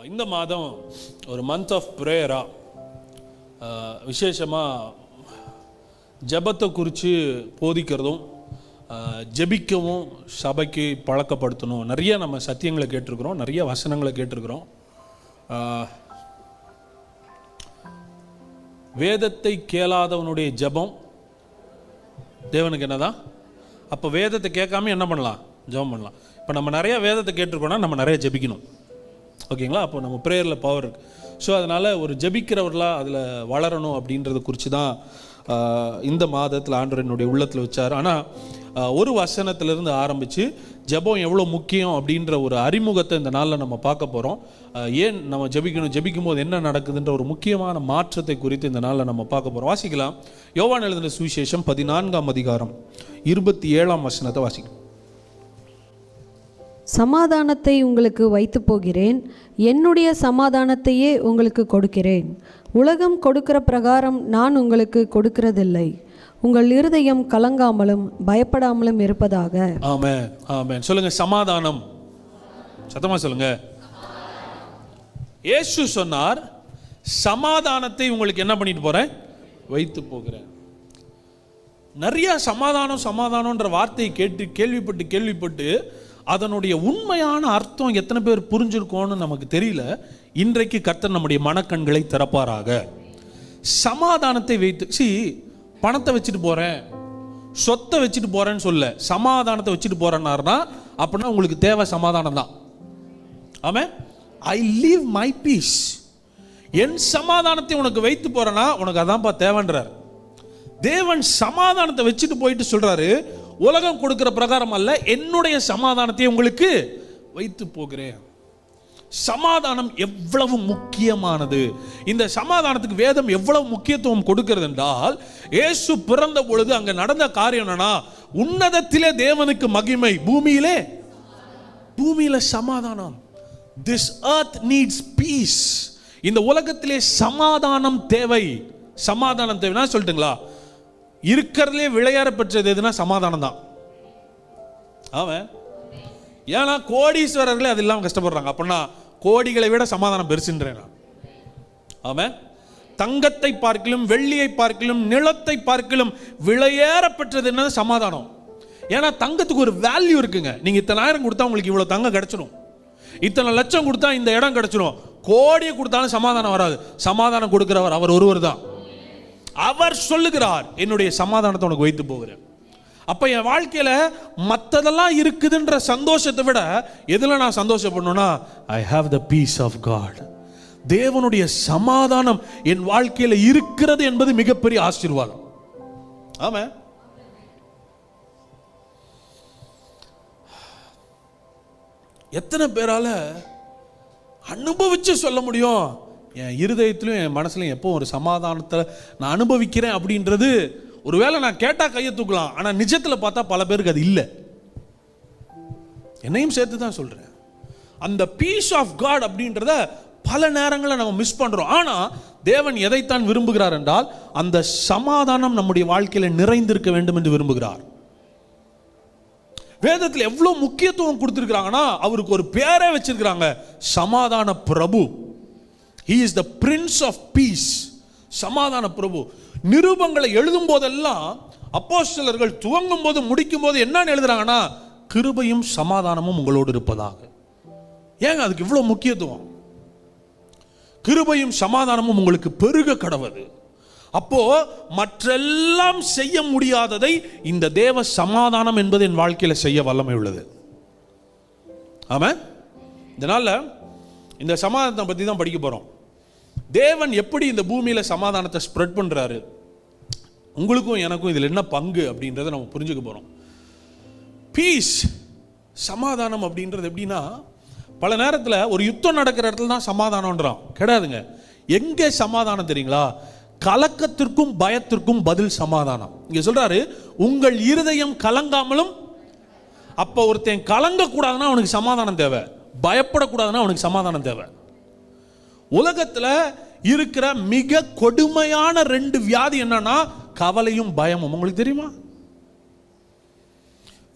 இந்த மாதம் ஒரு மந்த் ஆஃப் ப்ரேயராக விசேஷமாக ஜெபத்தை குறித்து போதிக்கிறதும் ஜெபிக்கவும் சபைக்கு பழக்கப்படுத்தணும். நிறைய நம்ம சத்தியங்களை கேட்டிருக்கிறோம், நிறைய வசனங்களை கேட்டிருக்கிறோம். வேதத்தை கேளாதவனுடைய ஜெபம் தேவனுக்கு என்னதான்? அப்போ வேதத்தை கேட்காம என்ன பண்ணலாம்? ஜெபம் பண்ணலாம். இப்போ நம்ம நிறைய வேதத்தை கேட்டிருக்கோம்னா நம்ம நிறைய ஜெபிக்கணும். ஓகேங்களா? அப்போ நம்ம ப்ரேயரில் பவர் இருக்குது. ஸோ அதனால் ஒரு ஜெபிக்கிறவர்களாக அதில் வளரணும் அப்படின்றத குறித்து தான் இந்த மாதத்தில் ஆண்டவர் என்னுடைய உள்ளத்தில் வச்சார். ஆனால் ஒரு வசனத்திலிருந்து ஆரம்பித்து ஜெபம் எவ்வளோ முக்கியம் அப்படின்ற ஒரு அறிமுகத்தை இந்த நாளில் நம்ம பார்க்க போகிறோம். ஏன் நம்ம ஜெபிக்கும் போது என்ன நடக்குதுன்ற ஒரு முக்கியமான மாற்றத்தை குறித்து இந்த நாளில் நம்ம பார்க்க போகிறோம். வாசிக்கலாம். யோவான் எழுதின சுவிசேஷம் 14ஆம் அதிகாரம் 27ஆம் வசனத்தை வாசிக்கலாம். சமாதானத்தை உங்களுக்கு வைத்து போகிறேன், என்னுடைய சமாதானத்தையே உங்களுக்கு கொடுக்கிறேன். உலகம் கொடுக்கிற பிரகாரம் நான் உங்களுக்கு கொடுக்கிறதில்லை. உங்கள் இருதயம் கலங்காமலும் பயப்படாமலும் இருப்பதாக. ஆமென், ஆமென். சொல்லுங்க, சமாதானம். சத்தமா சொல்லுங்க. இயேசு சொன்னார், சமாதானத்தை உங்களுக்கு என்ன பண்ணிட்டு போறேன்? வைத்து போகிறேன். நிறைய சமாதானம்ன்ற வார்த்தையை கேள்விப்பட்டு அதனுடைய உண்மையான அர்த்தம் எத்தனை பேர் புரிஞ்சிருக்கோன்னு நமக்கு தெரியல. இன்றைக்கு கர்த்தர் நம்முடைய மனக்கண்களை திறப்பாராக. சமாதானத்தை வைத்து பணத்தை வச்சுட்டு போறேன், சொத்தை வச்சுட்டு போறேன்னு சொல்ல, சமாதானத்தை வச்சுட்டு போறேன்னாருன்னா அப்படின்னா உங்களுக்கு தேவை சமாதானம் தான். Amen. I leave my peace. என் சமாதானத்தை உனக்கு வைத்து போறேன்னா உனக்கு அதான்ப்பா தேவைன்றார். தேவன் சமாதானத்தை வச்சுட்டு போயிட்டு சொல்றாரு, உலகம் கொடுக்கிற பிரகாரம் அல்ல, என்னுடைய சமாதானத்தை உங்களுக்கு வைத்து போகிறேன். சமாதானம் எவ்வளவு முக்கியமானது! இந்த சமாதானத்துக்கு வேதம் எவ்வளவு முக்கியத்துவம் கொடுக்கிறது என்றால், இயேசு பிறந்த பொழுது அங்க நடந்த காரியம் என்னன்னா, உன்னதத்திலே தேவனுக்கு மகிமை, பூமியில சமாதானம். This earth needs peace. இந்த உலகத்திலே சமாதானம் தேவை. சமாதானம் தேவைன்னா சொல்லட்டுங்களா, இருக்கிறதுலே விளையாட பெற்றது எதுனா சமாதானம் தான். அவன் ஏன்னா கோடீஸ்வரர்களே அது இல்லாமல் கஷ்டப்படுறாங்க. அப்படின்னா கோடிகளை விட சமாதானம் பெருசுன்றேன். அவன் தங்கத்தை பார்க்கலும் வெள்ளியை பார்க்கலும் நிலத்தை பார்க்கலும் விளையாட பெற்றது என்ன? சமாதானம். ஏன்னா தங்கத்துக்கு ஒரு வேல்யூ இருக்குங்க. நீங்க இத்தனை ஆயிரம் கொடுத்தா உங்களுக்கு இவ்வளவு தங்கம் கிடைச்சிடும், இத்தனை லட்சம் கொடுத்தா இந்த இடம் கிடைச்சிடும். கோடியை கொடுத்தாலும் சமாதானம் வராது. சமாதானம் கொடுக்கிறவர் அவர் ஒருவர் தான். அவர் சொல்லுகிறார், என்னுடைய சமாதானத்தை உனக்கு வைத்து போகிறேன். அப்ப என் வாழ்க்கையில மற்றதெல்லாம் இருக்குதுன்ற சந்தோஷத்தை விட எதுல நான் சந்தோஷப்படணும்னா, I have the peace of God. தேவனுடைய சமாதானம் என் வாழ்க்கையில இருக்கிறது என்பது மிகப்பெரிய ஆசீர்வாதம். ஆமா. எத்தனை பேரால அனுபவிச்சு சொல்ல முடியும்? என் இருதயத்திலும் என் மனசுலையும் எப்போ ஒரு சமாதானத்தை நான் அனுபவிக்கிறேன் அப்படின்றது ஒருவேளை நான் கேட்டால் கையை தூக்கலாம். ஆனால் நிஜத்தில் பார்த்தா பல பேருக்கு அது இல்லை. என்னையும் சேர்த்து தான் சொல்கிறேன். அந்த பீஸ் ஆஃப் காட் அப்படின்றத பல நேரங்களில் நம்ம மிஸ் பண்ணுறோம். ஆனால் தேவன் எதைத்தான் விரும்புகிறார் என்றால், அந்த சமாதானம் நம்முடைய வாழ்க்கையில் நிறைந்திருக்க வேண்டும் என்று விரும்புகிறார். வேதத்தில் எவ்வளோ முக்கியத்துவம் கொடுத்துருக்கிறாங்கன்னா, அவருக்கு ஒரு பேரே வச்சிருக்கிறாங்க, சமாதான பிரபு. He is the Prince of Peace. சமாதான பிரபு. நிருபங்களை எழுதும் போதெல்லாம் அப்போஸ்தலர்கள் துவங்கும் போது முடிக்கும் போது என்னன்னு எழுதுறாங்கன்னா, கிருபையும் சமாதானமும் உங்களோடு இருப்பதாக. ஏங்க அதுக்கு இவ்வளவு முக்கியத்துவம்? கிருபையும் சமாதானமும் உங்களுக்கு பெருக கடவது. அப்போ மற்றெல்லாம் செய்ய முடியாததை இந்த தேவ சமாதானம் என்பது என் வாழ்க்கையில செய்ய வல்லமை உள்ளது. ஆமென். இதனால இந்த சமாதானத்தை பற்றி தான் படிக்க போகிறோம். தேவன் எப்படி இந்த பூமியில் சமாதானத்தை ஸ்ப்ரெட் பண்ணுறாரு, உங்களுக்கும் எனக்கும் இதில் என்ன பங்கு அப்படின்றத நம்ம புரிஞ்சுக்க போகிறோம். பீஸ், சமாதானம் அப்படின்றது எப்படின்னா, பல நேரத்தில் ஒரு யுத்தம் நடக்கிற இடத்துல தான் சமாதானம்ன்றான். கிடையாதுங்க. எங்கே சமாதானம் தெரியுங்களா? கலக்கத்திற்கும் பயத்திற்கும் பதில் சமாதானம். இங்கே சொல்றாரு, உங்கள் இருதயம் கலங்காமலும். அப்போ ஒருத்தன் கலங்கக்கூடாதுன்னா அவனுக்கு சமாதானம் தேவை, பயப்படக்கூடாதுன்னா அவனுக்கு சமாதானம் தேவை. உலகத்துல இருக்கிற மிக கொடுமையான 2 வியாதி என்னன்னா, கவலையும் பயமும். உங்களுக்கு தெரியுமா?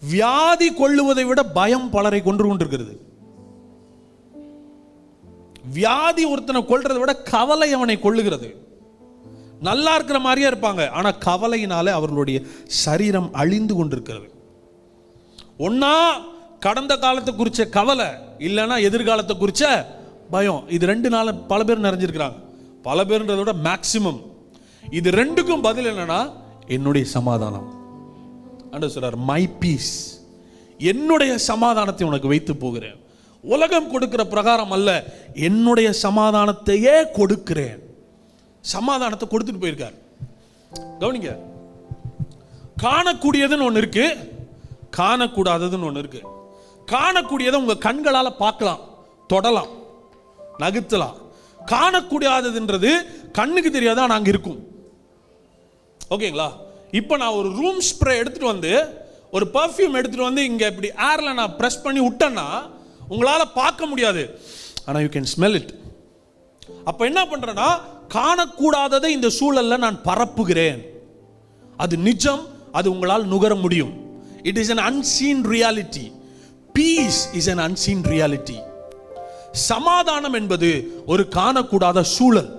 வியாதி கொள்ளுவதை விட பயம் பலரை கொன்று கொண்டிருக்கிறது. வியாதி ஒருத்தனை கொல்றதை விட கவலை அவனை கொல்லுகிறது. நல்லா இருக்கிற மாதிரியே இருப்பாங்க, ஆனா கவலையினால அவர்களுடைய சரீரம் அழிந்து கொண்டிருக்கிறது. ஒன்னா கடந்த காலத்தை குறிச்ச கவலை, இல்லைன்னா எதிர்காலத்தை குறிச்ச பயம். இது ரெண்டு நாள் பல பேர் நிறைஞ்சிருக்கிறாங்க. பல பேர்ன்றதை விட மேக்சிமம். இது ரெண்டுக்கும் பதில் என்னன்னா என்னுடைய சமாதானம். ஆண்டவர் சொல்றார், மை பீஸ், என்னுடைய சமாதானத்தை உனக்கு வைத்து போகிறேன். உலகம் கொடுக்கிற பிரகாரம் அல்ல, என்னுடைய சமாதானத்தையே கொடுக்கிறேன். சமாதானத்தை கொடுத்துட்டு போயிருக்கார். கவனிங்க, காணக்கூடியதுன்னு ஒன்று இருக்கு, காணக்கூடாததுன்னு ஒன்று இருக்கு. காணக்கூடியதை உங்க கண்களால பார்க்கலாம், தொடலாம், நகுத்தலாம். காணக்கூடாததுன்றது கண்ணுக்கு தெரியாத நாங்க இருக்கும். ஓகேங்களா? இப்போ நான் ஒரு ரூம் ஸ்ப்ரே எடுத்துட்டு வந்து, ஒரு பர்ஃப்யூம் எடுத்துட்டு வந்து இங்க இப்படி ஏர்ல நான் பிரஸ் பண்ணி விட்டேன்னா உங்களால பார்க்க முடியாது, ஆனா யூ கேன் ஸ்மெல் இட். அப்ப என்ன பண்றேன்னா, காணக்கூடாததை இந்த சூழல்ல நான் பரப்புகிறேன். அது நிஜம், அது உங்களால் நுகர முடியும். It is an unseen reality. Peace is an unseen reality. சமாதானம் என்பது ஒரு காணக்கூடாத சூழல்.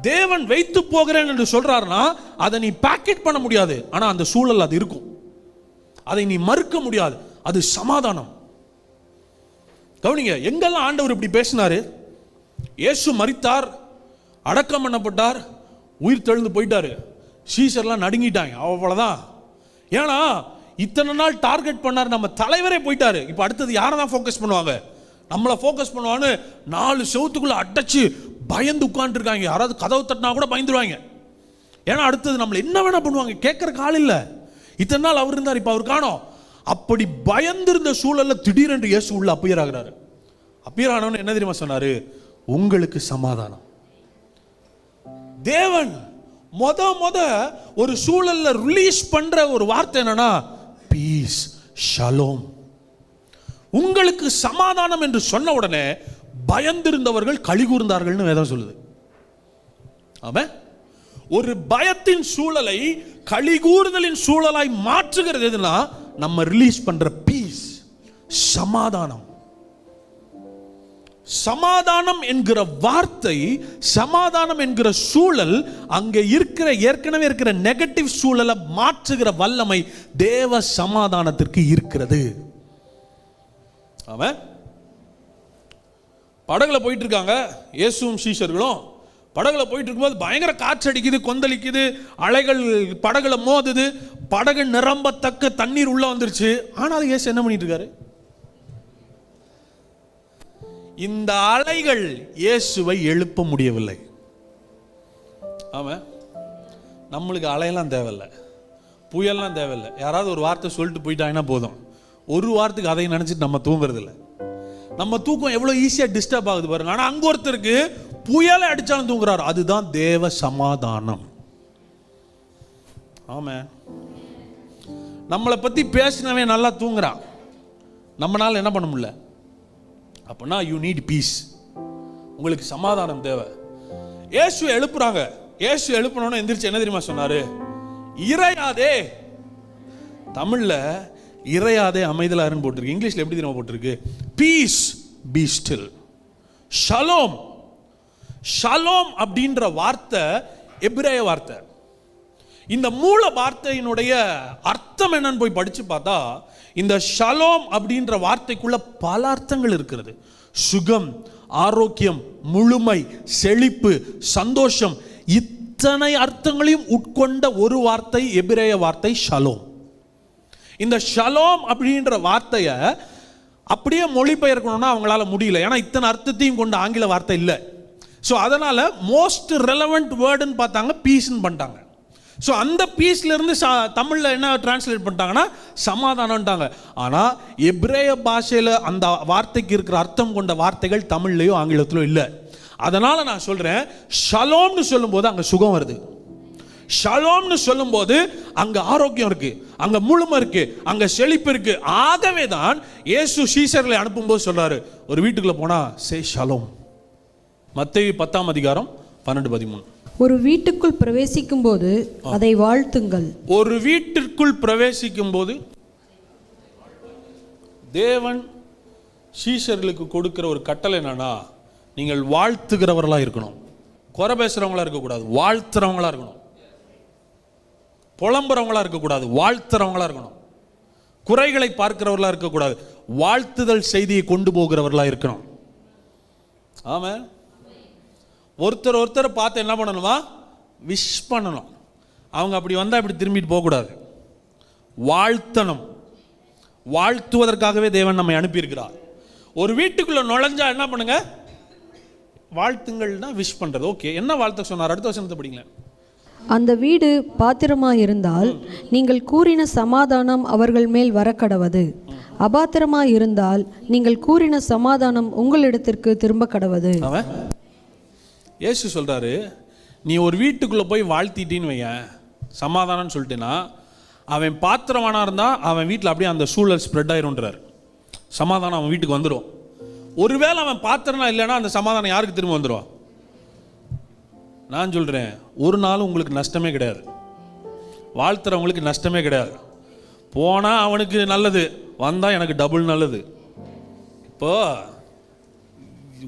தேவன் வைத்து போகிறேன் என்று சொல்றாருன்னா அதை நீ பேக்கெட் பண்ண முடியாது, ஆனா அந்த சூழல் அது இருக்கும். அதை நீ மறுக்க முடியாது. அது சமாதானம். கவனிங்க, எங்கெல்லாம் ஆண்டவர் இப்படி பேசினாரு. இயேசு மரித்தார், அடக்கம் பண்ணப்பட்டார், உயிர் தெழுந்து போயிட்டாரு. சீஷர்லாம் நடுங்கிட்டாங்க, அவ்வளவுதான். ஏன்னா இத்தனை நாள் டார்கெட் பண்ணார், நம்ம தலைவரே போயிட்டாரு. இப்போ அடுத்தது யாரை தான் ஃபோக்கஸ் பண்ணுவாங்க? நம்மளை ஃபோக்கஸ் பண்ணுவான்னு 4 செவத்துக்குள்ள அடைச்சு பயந்து உட்காந்துருக்காங்க. யாராவது கதவு தட்டினா கூட பயந்துருவாங்க. ஏன்னா அடுத்தது நம்மளை என்ன வேணா பண்ணுவாங்க, கேட்கற கால் இல்லை. இத்தனை நாள் அவர் இருந்தார், இப்போ அவர் காணோம். அப்படி பயந்திருந்த சூழல்ல திடீரென்று இயேசு உள்ள அப்பியர் ஆகிறாரு. அப்பியர் ஆனவன் என்ன தெரியுமா சொன்னாரு? உங்களுக்கு சமாதானம். தேவன் முத ஒரு சூழல்ல ரிலீஸ் பண்ற ஒரு வார்த்தை என்னன்னா, பீஸ், ஷலோம். உங்களுக்கு சமாதானம் என்று சொன்ன உடனே பயந்திருந்தவர்கள் கலிகூர்ந்தார்கள்னு வேதம் சொல்லுது. ஆமா, ஒரு பயத்தின் சூழலை கலிகூர்தலின் சூழலாய் மாற்றுகிறது எதுனா நம்ம ரிலீஸ் பண்ற பீஸ், சமாதானம். சமாதானம் என்கிற வார்த்தை, சமாதானம் என்கிற சூழல் அங்கே இருக்கிற ஏற்கனவே இருக்கிற நெகட்டிவ் சூழலை மாற்றுகிற வல்லமை தேவ சமாதானத்திற்கு இருக்கிறது. அவன் படகுல போயிட்டு இருக்காங்க, இயேசுவும் சீஷர்களும் படகுல போயிட்டு இருக்கும்போது பயங்கர காற்றடிக்குது, கொந்தளிக்குது, அலைகள் படகுல மோதுது, படகு நிரம்பத்தக்க தண்ணீர் உள்ள வந்துருச்சு. ஆனாலும் இயேசு என்ன பண்ணிட்டு இருக்காரு? இந்த அலைகள் இயேசுவை எழுப்ப முடியவில்லை. ஆமா, நம்மளுக்கு அலையெல்லாம் தேவையில்லை, புயல்லாம் தேவையில்லை. யாராவது ஒரு வார்த்தை சொல்லிட்டு போயிட்டாங்கன்னா போதும், ஒரு வாரத்துக்கு அதை நினைச்சிட்டு நம்ம தூங்குறது இல்லை. நம்ம தூக்கம் எவ்வளவு ஈஸியா டிஸ்டர்ப் ஆகுது பாருங்க. ஆனா அங்க ஒருத்தருக்கு புயலை அடிச்சாலும் தூங்குறாரு. அதுதான் தேவ சமாதானம். ஆமா, நம்மளை பத்தி பேசினவே நல்லா தூங்குறான், நம்மளால என்ன பண்ண முடியல. அப்படின்னா யூ நீட் பீஸ், உங்களுக்கு சமாதானம் தேவை. இயேசு எழுப்புறாங்க. இயேசு எழுப்பினோன்னு எந்திரிச்சு என்ன தெரியுமா சொன்னாரு? இறையாதே. தமிழ்ல இறையாதே அமைதலா இருன்னு போட்டிருக்கு. இங்கிலீஷ்ல எப்படி தெரியுமா போட்டிருக்கு? Piece B still. Shalom. Shalom அப்படின்ற வார்த்தை எபிரேய வார்த்தை. இந்த மூல வார்த்தையினுடைய அர்த்தம் என்னன்னு போய் படிச்சு பார்த்தா, இந்த ஷலோம் அப்படின்ற வார்த்தைக்குள்ள பல அர்த்தங்கள் இருக்கிறது. சுகம், ஆரோக்கியம், முழுமை, செழிப்பு, சந்தோஷம், இத்தனை அர்த்தங்களையும் உட்கொண்ட ஒரு வார்த்தை எபிரேய வார்த்தை ஷலோம். இந்த ஷலோம் அப்படின்ற வார்த்தையை அப்படியே மொழிபெயர்க்கணும்னா அவங்களால முடியல, ஏன்னா இத்தனை அர்த்தத்தையும் கொண்ட ஆங்கில வார்த்தை இல்லை. ஸோ அதனால மோஸ்ட் ரெலவெண்ட் வேர்டுன்னு பார்த்தாங்க, பீஸ்ன்னு பண்ணிட்டாங்க. ஸோ அந்த பீஸ்ல இருந்து தமிழில் என்ன டிரான்ஸ்லேட் பண்ணிட்டாங்கன்னா சமாதானம்ட்டாங்க. ஆனால் எபிரேய பாஷையில் அந்த வார்த்தைக்கு இருக்கிற அர்த்தம் கொண்ட வார்த்தைகள் தமிழ்லையோ ஆங்கிலத்திலோ இல்லை. அதனால நான் சொல்றேன், ஷலோம்னு சொல்லும்போது அங்கே சுகம் வருது, ஷலோம்னு சொல்லும்போது அங்க ஆரோக்கியம் இருக்கு, அங்க முழுமை இருக்கு, அங்க செழிப்பு இருக்கு. ஆகவே தான் இயேசு சீஷர்களை அனுப்பும்போது சொல்றாரு, ஒரு வீட்டுக்குள்ள போனா சே ஷலோம். மத்தேயு 10ஆம் அதிகாரம் 12-13. ஒரு வீட்டுக்குள் பிரவேசிக்கும் போது அதை வாழ்த்துங்கள். ஒரு வீட்டிற்குள் பிரவேசிக்கும் போது தேவன் சீஷர்களுக்கு கொடுக்கிற ஒரு கட்டளை என்னன்னா, நீங்கள் வாழ்த்துகிறவர்களா இருக்கணும். குறை பேசுறவங்களா இருக்கக்கூடாது, வாழ்த்துறவங்களா இருக்கணும். புலம்புறவங்களா இருக்கக்கூடாது, வாழ்த்துறவங்களா இருக்கணும். குறைகளை பார்க்கிறவர்களா இருக்கக்கூடாது, வாழ்த்துதல் செய்தியை கொண்டு போகிறவர்களா இருக்கணும். ஆமென். ஒருத்தர் பார்த்து என்ன பண்ணணுமா? விஷ் பண்ணணும். அவங்க அப்படி வந்தா இப்படி திரும்பிட்டு போகக்கூடாது, வாழ்த்தணும். வாழ்த்துவதற்காகவே தேவன் நம்மை அனுப்பியிருக்கிறார். ஒரு வீட்டுக்குள்ள நுழைஞ்சா என்ன பண்ணுங்க? வாழ்த்துங்கள்னா விஷ் பண்றது. ஓகே, என்ன வாழ்த்த சொன்னார்? அடுத்த வசனத்தை படிங்களேன். அந்த வீடு பாத்திரமாயிருந்தால் நீங்கள் கூறின சமாதானம் அவர்கள் மேல் வரக்கடவது. அபாத்திரமாயிருந்தால் நீங்கள் கூறின சமாதானம் உங்களிடத்திற்கு திரும்ப கடவது. அவன் இயேசு சொல்றாரு, நீ ஒரு வீட்டுக்குள்ள போய் வாழ்த்திட்டின்னு வையன், சமாதானம்னு சொல்லிட்டேன்னா, அவன் பாத்திரமானா இருந்தா அவன் வீட்டில் அப்படியே அந்த சூழல் ஸ்ப்ரெட் ஆயிரும்ன்றார். சமாதானம் அவன் வீட்டுக்கு வந்துடும். ஒருவேளை அவன் பாத்திரனா இல்லைன்னா அந்த சமாதானம் யாருக்கு திரும்ப வந்துடும்? நான் சொல்கிறேன், ஒரு நாள் உங்களுக்கு நஷ்டமே கிடையாது, வாழ்த்துறவங்களுக்கு நஷ்டமே கிடையாது. போனால் அவனுக்கு நல்லது, வந்தால் எனக்கு டபுள் நல்லது. இப்போ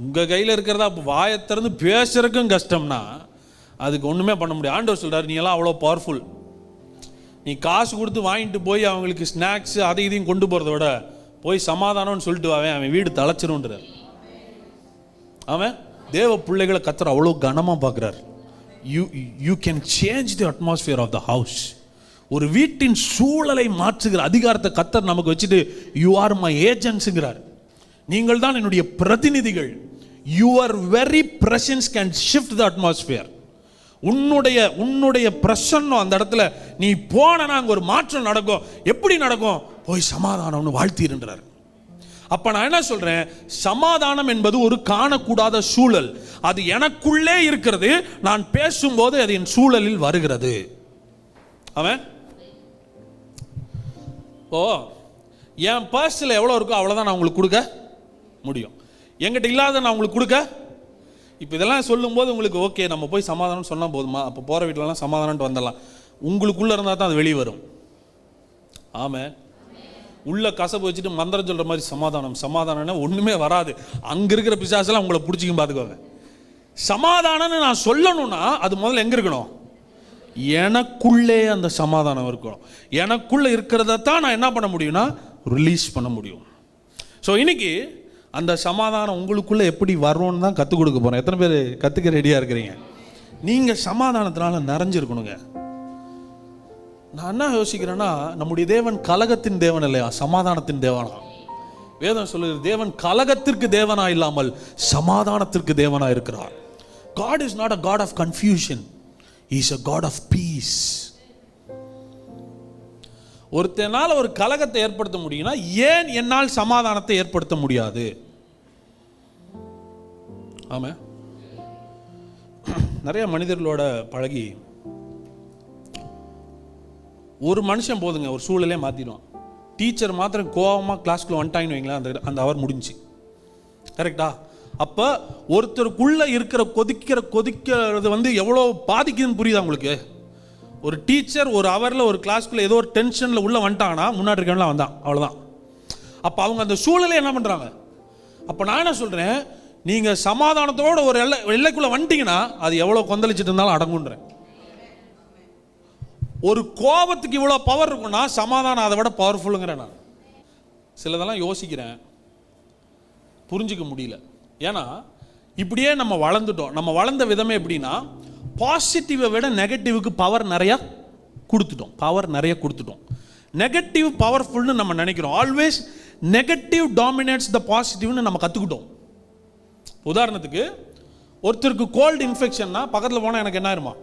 உங்கள் கையில் இருக்கிறதா வாயை திறந்து பேசுறதுக்கும் கஷ்டம்னா அதுக்கு ஒன்றுமே பண்ண முடியாது. ஆண்டவர் சொல்கிறார், நீ எல்லாம் அவ்வளோ பவர்ஃபுல். நீ காசு கொடுத்து வாங்கிட்டு போய் அவங்களுக்கு ஸ்நாக்ஸு அதை இதையும் கொண்டு போகிறத விட போய் சமாதானம்னு சொல்லிட்டு அவன் வீடு தளச்சிருன்றார். அவன் தேவ பிள்ளைகளை கர்த்தர் அவ்வளோ கனமாக பார்க்குறார். You can change the atmosphere of the house. ஒரு வீட்டின் சூழலை மாற்றுகிற அதிகாரத்தை கர்த்தர் நமக்கு வச்சுட்டு, யூ ஆர் மை ஏஜென்ட்ஸுங்கிறார். நீங்கள் தான் என்னுடைய பிரதிநிதிகள். Your very presence can shift the atmosphere. உன்னுடைய பிரசன்னம் அந்த இடத்துல நீ போனா அங்கே ஒரு மாற்றம் நடக்கும். எப்படி நடக்கும்? போய் சமாதானம்னு வாழ்த்திருன்றார். அப்ப நான் என்ன சொல்றேன், சமாதானம் என்பது ஒரு காணக்கூடாத சூழல். அது எனக்குள்ளே இருக்கிறது, நான் பேசும்போது அது என் சூழலில் வருகிறது. அவன் என் பர்ஸில் எவ்வளோ இருக்கோ அவ்வளோதான் நான் உங்களுக்கு கொடுக்க முடியும். என்கிட்ட இல்லாத நான் உங்களுக்கு கொடுக்க. இப்போ இதெல்லாம் சொல்லும்போது உங்களுக்கு ஓகே, நம்ம போய் சமாதானம் சொன்னால் போதுமா? அப்போ போகிற வீட்டிலலாம் சமாதானம்ட்டு வந்துடலாம். உங்களுக்குள்ளே இருந்தால் தான் அது வெளியே வரும். ஆமாம், உள்ள கசப்பு வச்சுட்டு மந்திரம் சொல்கிற மாதிரி சமாதானம்னா ஒன்றுமே வராது. அங்கே இருக்கிற பிசாசெல்லாம் உங்களை பிடிச்சிக்கும், பார்த்துக்கோங்க. சமாதானம்னு நான் சொல்லணும்னா அது முதல்ல எங்கே இருக்கணும்? எனக்குள்ளே அந்த சமாதானம் இருக்கணும். எனக்குள்ளே இருக்கிறத தான் நான் என்ன பண்ண முடியும்னா ரிலீஸ் பண்ண முடியும். ஸோ இன்னைக்கு அந்த சமாதானம் உங்களுக்குள்ளே எப்படி வரும்னு தான் கற்றுக் கொடுக்க போகிறேன். எத்தனை பேர் கற்றுக்க ரெடியாக இருக்கிறீங்க? நீங்கள் சமாதானத்தினால நிறைஞ்சிருக்கணுங்க. நான் என்ன யோசிக்கிறேன்னா, நம்முடைய தேவன் கலகத்தின் தேவன் இல்லையா, சமாதானத்தின் தேவனா? வேதம் சொல்லுது, தேவன் கலகத்திற்கு தேவனா இல்லாமல் சமாதானத்திற்கு தேவனா இருக்கிறார். God is not a God of confusion. He is a God of peace. ஒருத்தனால் ஒரு கலகத்தை ஏற்படுத்த முடியும்னா ஏன் என்னால் சமாதானத்தை ஏற்படுத்த முடியாது? ஆமா, நிறைய மனிதர்களோட பழகி ஒரு மனுஷன் போதுங்க ஒரு சூழலே மாற்றிடுவான். டீச்சர் மாத்திரம் கோபமாக கிளாஸ்க்குள்ள வந்துட்டாங்கன்னு வைங்களேன், அந்த அவர் முடிஞ்சு. கரெக்டா? அப்போ ஒருத்தருக்குள்ளே இருக்கிற கொதிக்கிறது எவ்வளோ பாதிக்குதுன்னு புரியுதா உங்களுக்கு? ஒரு டீச்சர் ஒரு அவரில் ஒரு கிளாஸ்க்குள்ளே ஏதோ ஒரு டென்ஷனில் உள்ளே வந்துட்டாங்கன்னா முன்னாடி இருக்கவங்களாம் வந்தான், அவ்வளோதான். அப்போ அவங்க அந்த சூழலே என்ன பண்ணுறாங்க? அப்போ நான் என்ன சொல்கிறேன், நீங்கள் சமாதானத்தோடு ஒரு எல்லைக்குள்ளே வந்துட்டீங்கன்னா அது எவ்வளோ கொந்தளிச்சுட்டு இருந்தாலும் அடங்குன்றேன். ஒரு கோபத்துக்கு இவ்வளோ பவர் இருக்குன்னா சமாதானம் அதை விட பவர்ஃபுல்லுங்கிறேன். நான் சிலதெல்லாம் யோசிக்கிறேன், புரிஞ்சிக்க முடியல. ஏன்னா இப்படியே நம்ம வளர்ந்துட்டோம். நம்ம வளர்ந்த விதமே எப்படின்னா, பாசிட்டிவை விட நெகட்டிவுக்கு பவர் நிறைய கொடுத்துட்டோம். நெகட்டிவ் பவர்ஃபுல்னு நம்ம நினைக்கிறோம். ஆல்வேஸ் நெகட்டிவ் டாமினேட்ஸ் த பாசிட்டிவ்னு நம்ம கற்றுக்கிட்டோம். உதாரணத்துக்கு, ஒருத்தருக்கு கோல்டு இன்ஃபெக்ஷன்னா பக்கத்தில் போனால் எனக்கு என்ன ஆயிருமா?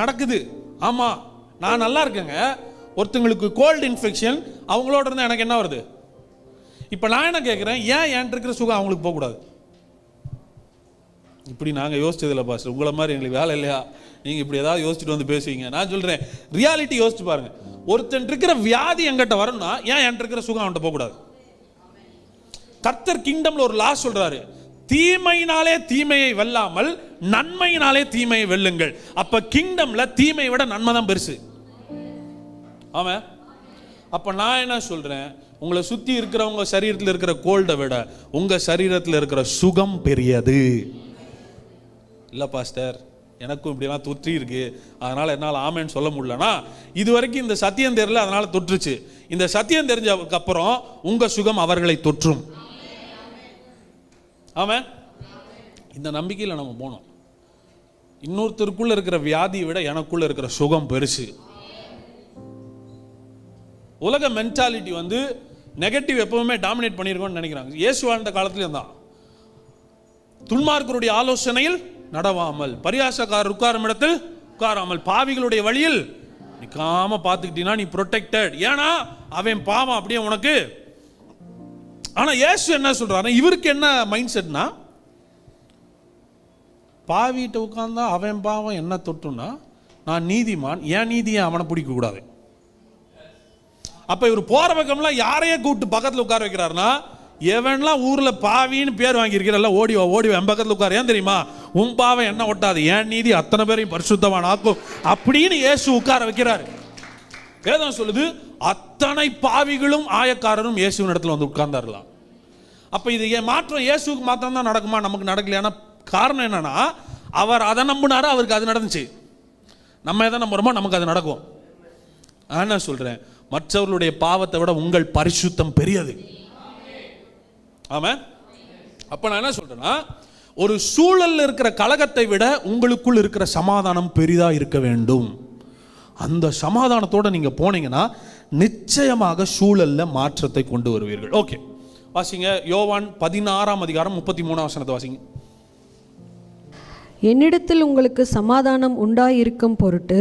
நடக்குது. ஆமாம், நான் நல்லா இருக்கேங்க. ஒருத்தங்களுக்கு கோல்டு இன்ஃபெக்ஷன், அவங்களோட இருந்தால் எனக்கு என்ன வருது? இப்போ நான் என்ன கேட்குறேன், ஏன் என்கிட்ட இருக்கிற சுகம் அவங்களுக்கு போகக்கூடாது? இப்படி நாங்கள் யோசிச்சதில்லை பாஸ்டர், உங்களை மாதிரி எங்களுக்கு வேலை இல்லையா? நீங்கள் இப்படி ஏதாவது யோசிச்சுட்டு வந்து பேசுவீங்க. நான் சொல்கிறேன், ரியாலிட்டி யோசிச்சு பாருங்கள். ஒருத்தன் இருக்கிற வியாதி என்கிட்ட வரணும்னா ஏன் என்கிட்ட இருக்கிற சுகம் அவன்கிட்ட போகக்கூடாது? கர்த்தர் கிங்டம்ல ஒரு லா சொல்றாரு, தீமையினாலே தீமையை வெல்லாமல் நன்மையினாலே தீமையை வெல்லுங்கள். அப்ப கிங்டம்ல தீமையை விட நன்மை தான் பெருசு. ஆமா, அப்போ நான் என்ன சொல்கிறேன், உங்களை சுற்றி இருக்கிறவங்க சரீரத்தில் இருக்கிற கோல்டை விட உங்கள் சரீரத்தில் இருக்கிற சுகம் பெரியது. இல்லை பாஸ்டர், எனக்கும் இப்படிலாம் தொற்றி இருக்கு, அதனால் என்னால் ஆமேன்னு சொல்ல முடியலன்னா, இது வரைக்கும் இந்த சத்தியம் தெரியல, அதனால் தொற்றுச்சு. இந்த சத்தியம் தெரிஞ்சதுக்கு அப்புறம் உங்கள் சுகம் அவர்களை தொற்றும். ஆமென். இந்த நம்பிக்கையில் நம்ம போனோம். இன்னொருத்தருக்குள்ள இருக்கிற வியாதியை விட எனக்குள்ள இருக்கிற சுகம் பெருசு. உலக மென்டாலிட்டி வந்து நெகட்டிவ் எப்பவுமே டாமினேட் பண்ணியிருக்கோம்னு நினைக்கிறாங்க. இயேசு வாழ்ந்த காலத்துலேயும் தான், துன்மார்க்கருடைய ஆலோசனையில் நடவாமல், பரியாசக்காரர் உட்காரும் இடத்தில் உட்காராமல், பாவிகளுடைய வழியில் நிற்காம பார்த்துக்கிட்டீங்கன்னா நீ ப்ரொடெக்டட். ஏன்னா அவன் பாவம் அப்படியே உனக்கு. ஆனால் இயேசு என்ன சொல்றாரு, இவருக்கு என்ன மைண்ட் செட்னா, பாவிட்ட உட்கார்ந்தா அவன் பாவம் என்ன தொட்டுன்னா நான் நீதிமான், என் நீதியை அவனை பிடிக்க கூடாது. அப்ப இவர் போற பக்கம்லாம் யாரையே கூப்பிட்டு பக்கத்தில் உட்கார வைக்கிறாருன்னா, எவன்லாம் ஊர்ல பாவின்னு பேர் வாங்கியிருக்கிறல்ல, ஓடிவா ஓடிவா என் பக்கத்தில் உட்கார. ஏன் தெரியுமா, உன் பாவம் என்ன ஒட்டாது, என் நீதி அத்தனை பேரையும் பரிசுத்தவான் ஆக்கும் அப்படின்னு இயேசு உட்கார வைக்கிறாரு. வேதம் சொல்லுது, அத்தனை பாவிகளும் ஆயக்காரரும் இயேசுவின் இடத்துல வந்து உட்கார்ந்தாரலாம். அப்ப இது மாற்றம் இயேசுக்கு மாத்திரம் தான் நடக்குமா, நமக்கு நடக்கலையான காரணம் என்னன்னா, அவர் அதை நம்பினாரு, அவருக்கு அது நடந்துச்சு. நம்ம எதை நம்புறோமோ நமக்கு அது நடக்கும். நான் என்ன சொல்றேன், மற்றவர்களுடைய பாவத்தை விட உங்கள் பரிசுத்தம் பெரியது. ஆமென். அப்ப நான் என்ன சொல்றேன்னா, ஒரு சூழல்ல இருக்கிற கலகத்தை விட உங்களுக்குள் இருக்கிற சமாதானம் பெரிதா இருக்க வேண்டும். அந்த சமாதானத்தோட நீங்க போனீங்கன்னா நிச்சயமாக சூழல்ல மாற்றத்தை கொண்டு வருவீர்கள். ஓகே, வாசிங்க யோவான் 16ஆம் அதிகாரம் 33ஆம் வசனத்தை வாசிங்க. என்னிடத்தில் உங்களுக்கு சமாதானம் உண்டாயிருக்கும் பொருட்டு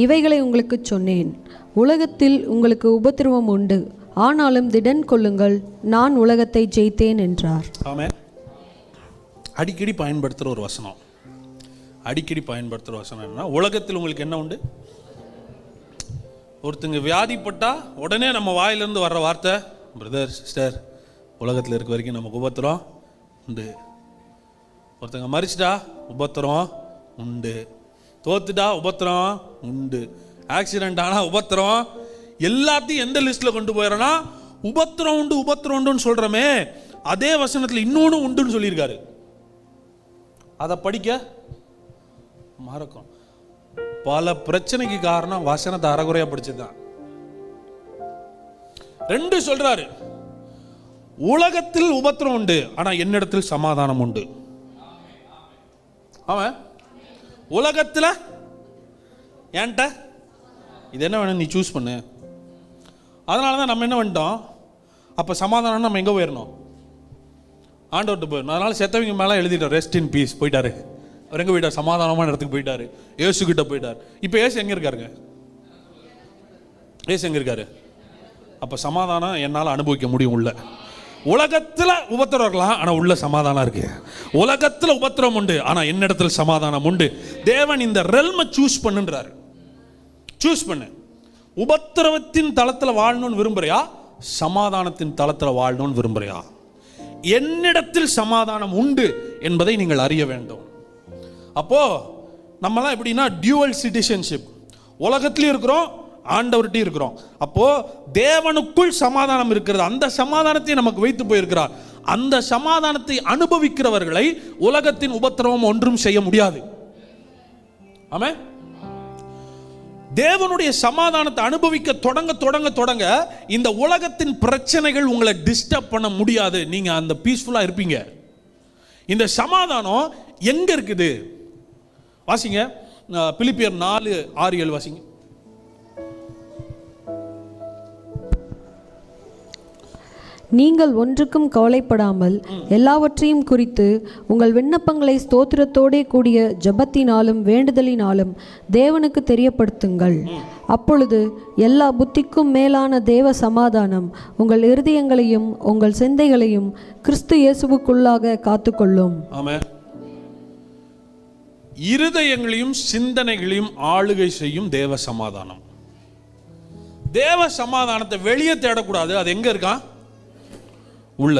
இவைகளை உங்களுக்கு சொன்னேன். உலகத்தில் உங்களுக்கு உபத்திரவம் உண்டு, ஆனாலும் திடன் கொள்ளுங்கள், நான் உலகத்தை ஜெயித்தேன் என்றார். ஆமென். அடிக்கடி பயன்படுத்துகிற ஒரு வசனம், அடிக்கடி பயன்படுத்துகிற வசனம் என்ன, உலகத்தில் உங்களுக்கு என்ன உண்டு. ஒருத்தங்க வியாதிப்பட்டா உடனே நம்ம வாயிலிருந்து வர்ற வார்த்தை, பிரதர் சிஸ்டர் உலகத்தில் இருக்க வரைக்கும் நமக்கு உபத்திரம் உண்டு. ஒருத்தங்க மறிச்சிட்டா உபத்திரம் உண்டு, தோத்துட்டா உபத்திரம் உண்டு, ஆக்சிடென்ட் ஆனால் உபத்திரம். எல்லாத்தையும் எந்த லிஸ்ட்டில் கொண்டு போயிடறோன்னா உபத்திரம் உண்டு உபத்திரம் உண்டுன்னு சொல்கிறோமே, அதே வசனத்தில் இன்னொன்று உண்டுன்னு சொல்லியிருக்காரு. அதை படிக்க மறக்கும். பல பிரச்சனைக்கு காரணம் வசனத்தை அறகுறையா படிச்சதுதான். ரெண்டு சொல்றாரு, உலகத்தில் உபத்திரம் உண்டு, ஆனா என்னிடத்தில் சமாதானம் உண்டு. அவன் உலகத்தில் ஏன்ட்ட இது என்ன வேணும் நீ சூஸ் பண்ணு. அதனால தான் நம்ம என்ன பண்ணிட்டோம், அப்போ சமாதானம் நம்ம எங்கே போயிடணும், ஆண்டவர்கிட்ட போயிடணும். அதனால செத்தவங்க மேலே எழுதிட்டோம் ரெஸ்ட் இன் பீஸ், போயிட்டாரு. அவர் எங்கே போயிட்டார், சமாதானமான இடத்துக்கு போயிட்டாரு, ஏசு கிட்ட போயிட்டார். இப்போ ஏசு எங்கே இருக்காருங்க, ஏசு எங்கே இருக்காரு. அப்போ சமாதானம் என்னால் அனுபவிக்க முடியும். உள்ள உலகத்தில் உபத்திரம் இருக்கலாம், ஆனால் உள்ள சமாதானம் இருக்கு. உலகத்தில் உபத்திரம் உண்டு, ஆனால் என்னிடத்தில் சமாதானம் உண்டு. தேவன் இந்த ரெல்மை சூஸ் பண்ணுன்றாரு. சூஸ் பண்ணு. உபத்திரவத்தின் தளத்தில் வாழணும்னு விரும்புறியா, சமாதானத்தின் தளத்தில் வாழணும்னு விரும்புறியா? என்னிடத்தில் சமாதானம் உண்டு என்பதை நீங்கள் அறிய வேண்டும். அப்போ நம்மலாம் எப்படின்னா டியூவல் சிட்டிசன்ஷிப், உலகத்திலையும் இருக்கிறோம் ஆண்டவர்கிட்டையும் இருக்கிறோம். அப்போ தேவனுக்குள் சமாதானம் இருக்கிறது, அந்த சமாதானத்தை நமக்கு வைத்து போயிருக்கிறார். அந்த சமாதானத்தை அனுபவிக்கிறவர்களை உலகத்தின் உபத்திரவம் ஒன்றும் செய்ய முடியாது. ஆமென். தேவனுடைய சமாதானத்தை அனுபவிக்க தொடங்க தொடங்க தொடங்க இந்த உலகத்தின் பிரச்சனைகள் உங்களை டிஸ்டர்ப் பண்ண முடியாது. நீங்க அந்த பீஸ்ஃபுல்லா இருப்பீங்க. இந்த சமாதானம் எங்க இருக்குது வாசிங்க, பிலிப்பியர் 4:6-7 வாசிங்க. நீங்கள் ஒன்றுக்கும் கவலைப்படாமல் எல்லாவற்றையும் குறித்து உங்கள் விண்ணப்பங்களை ஸ்தோத்திரத்தோடே கூடிய ஜெபத்தினாலும் வேண்டுதலினாலும் தேவனுக்கு தெரியப்படுத்துங்கள். அப்பொழுது எல்லா புத்திக்கும் மேலான தேவ சமாதானம் உங்கள் இருதயங்களையும் உங்கள் சிந்தைகளையும் கிறிஸ்து இயேசுவுக்குள்ளாக காத்துக்கொள்ளும். ஆமென். இருதயங்களையும் சிந்தனைகளையும் ஆளுகை செய்யும் தேவ சமாதானம். தேவ சமாதானத்தை வெளியே தேடக்கூடாது. அது எங்க இருக்கா, உள்ள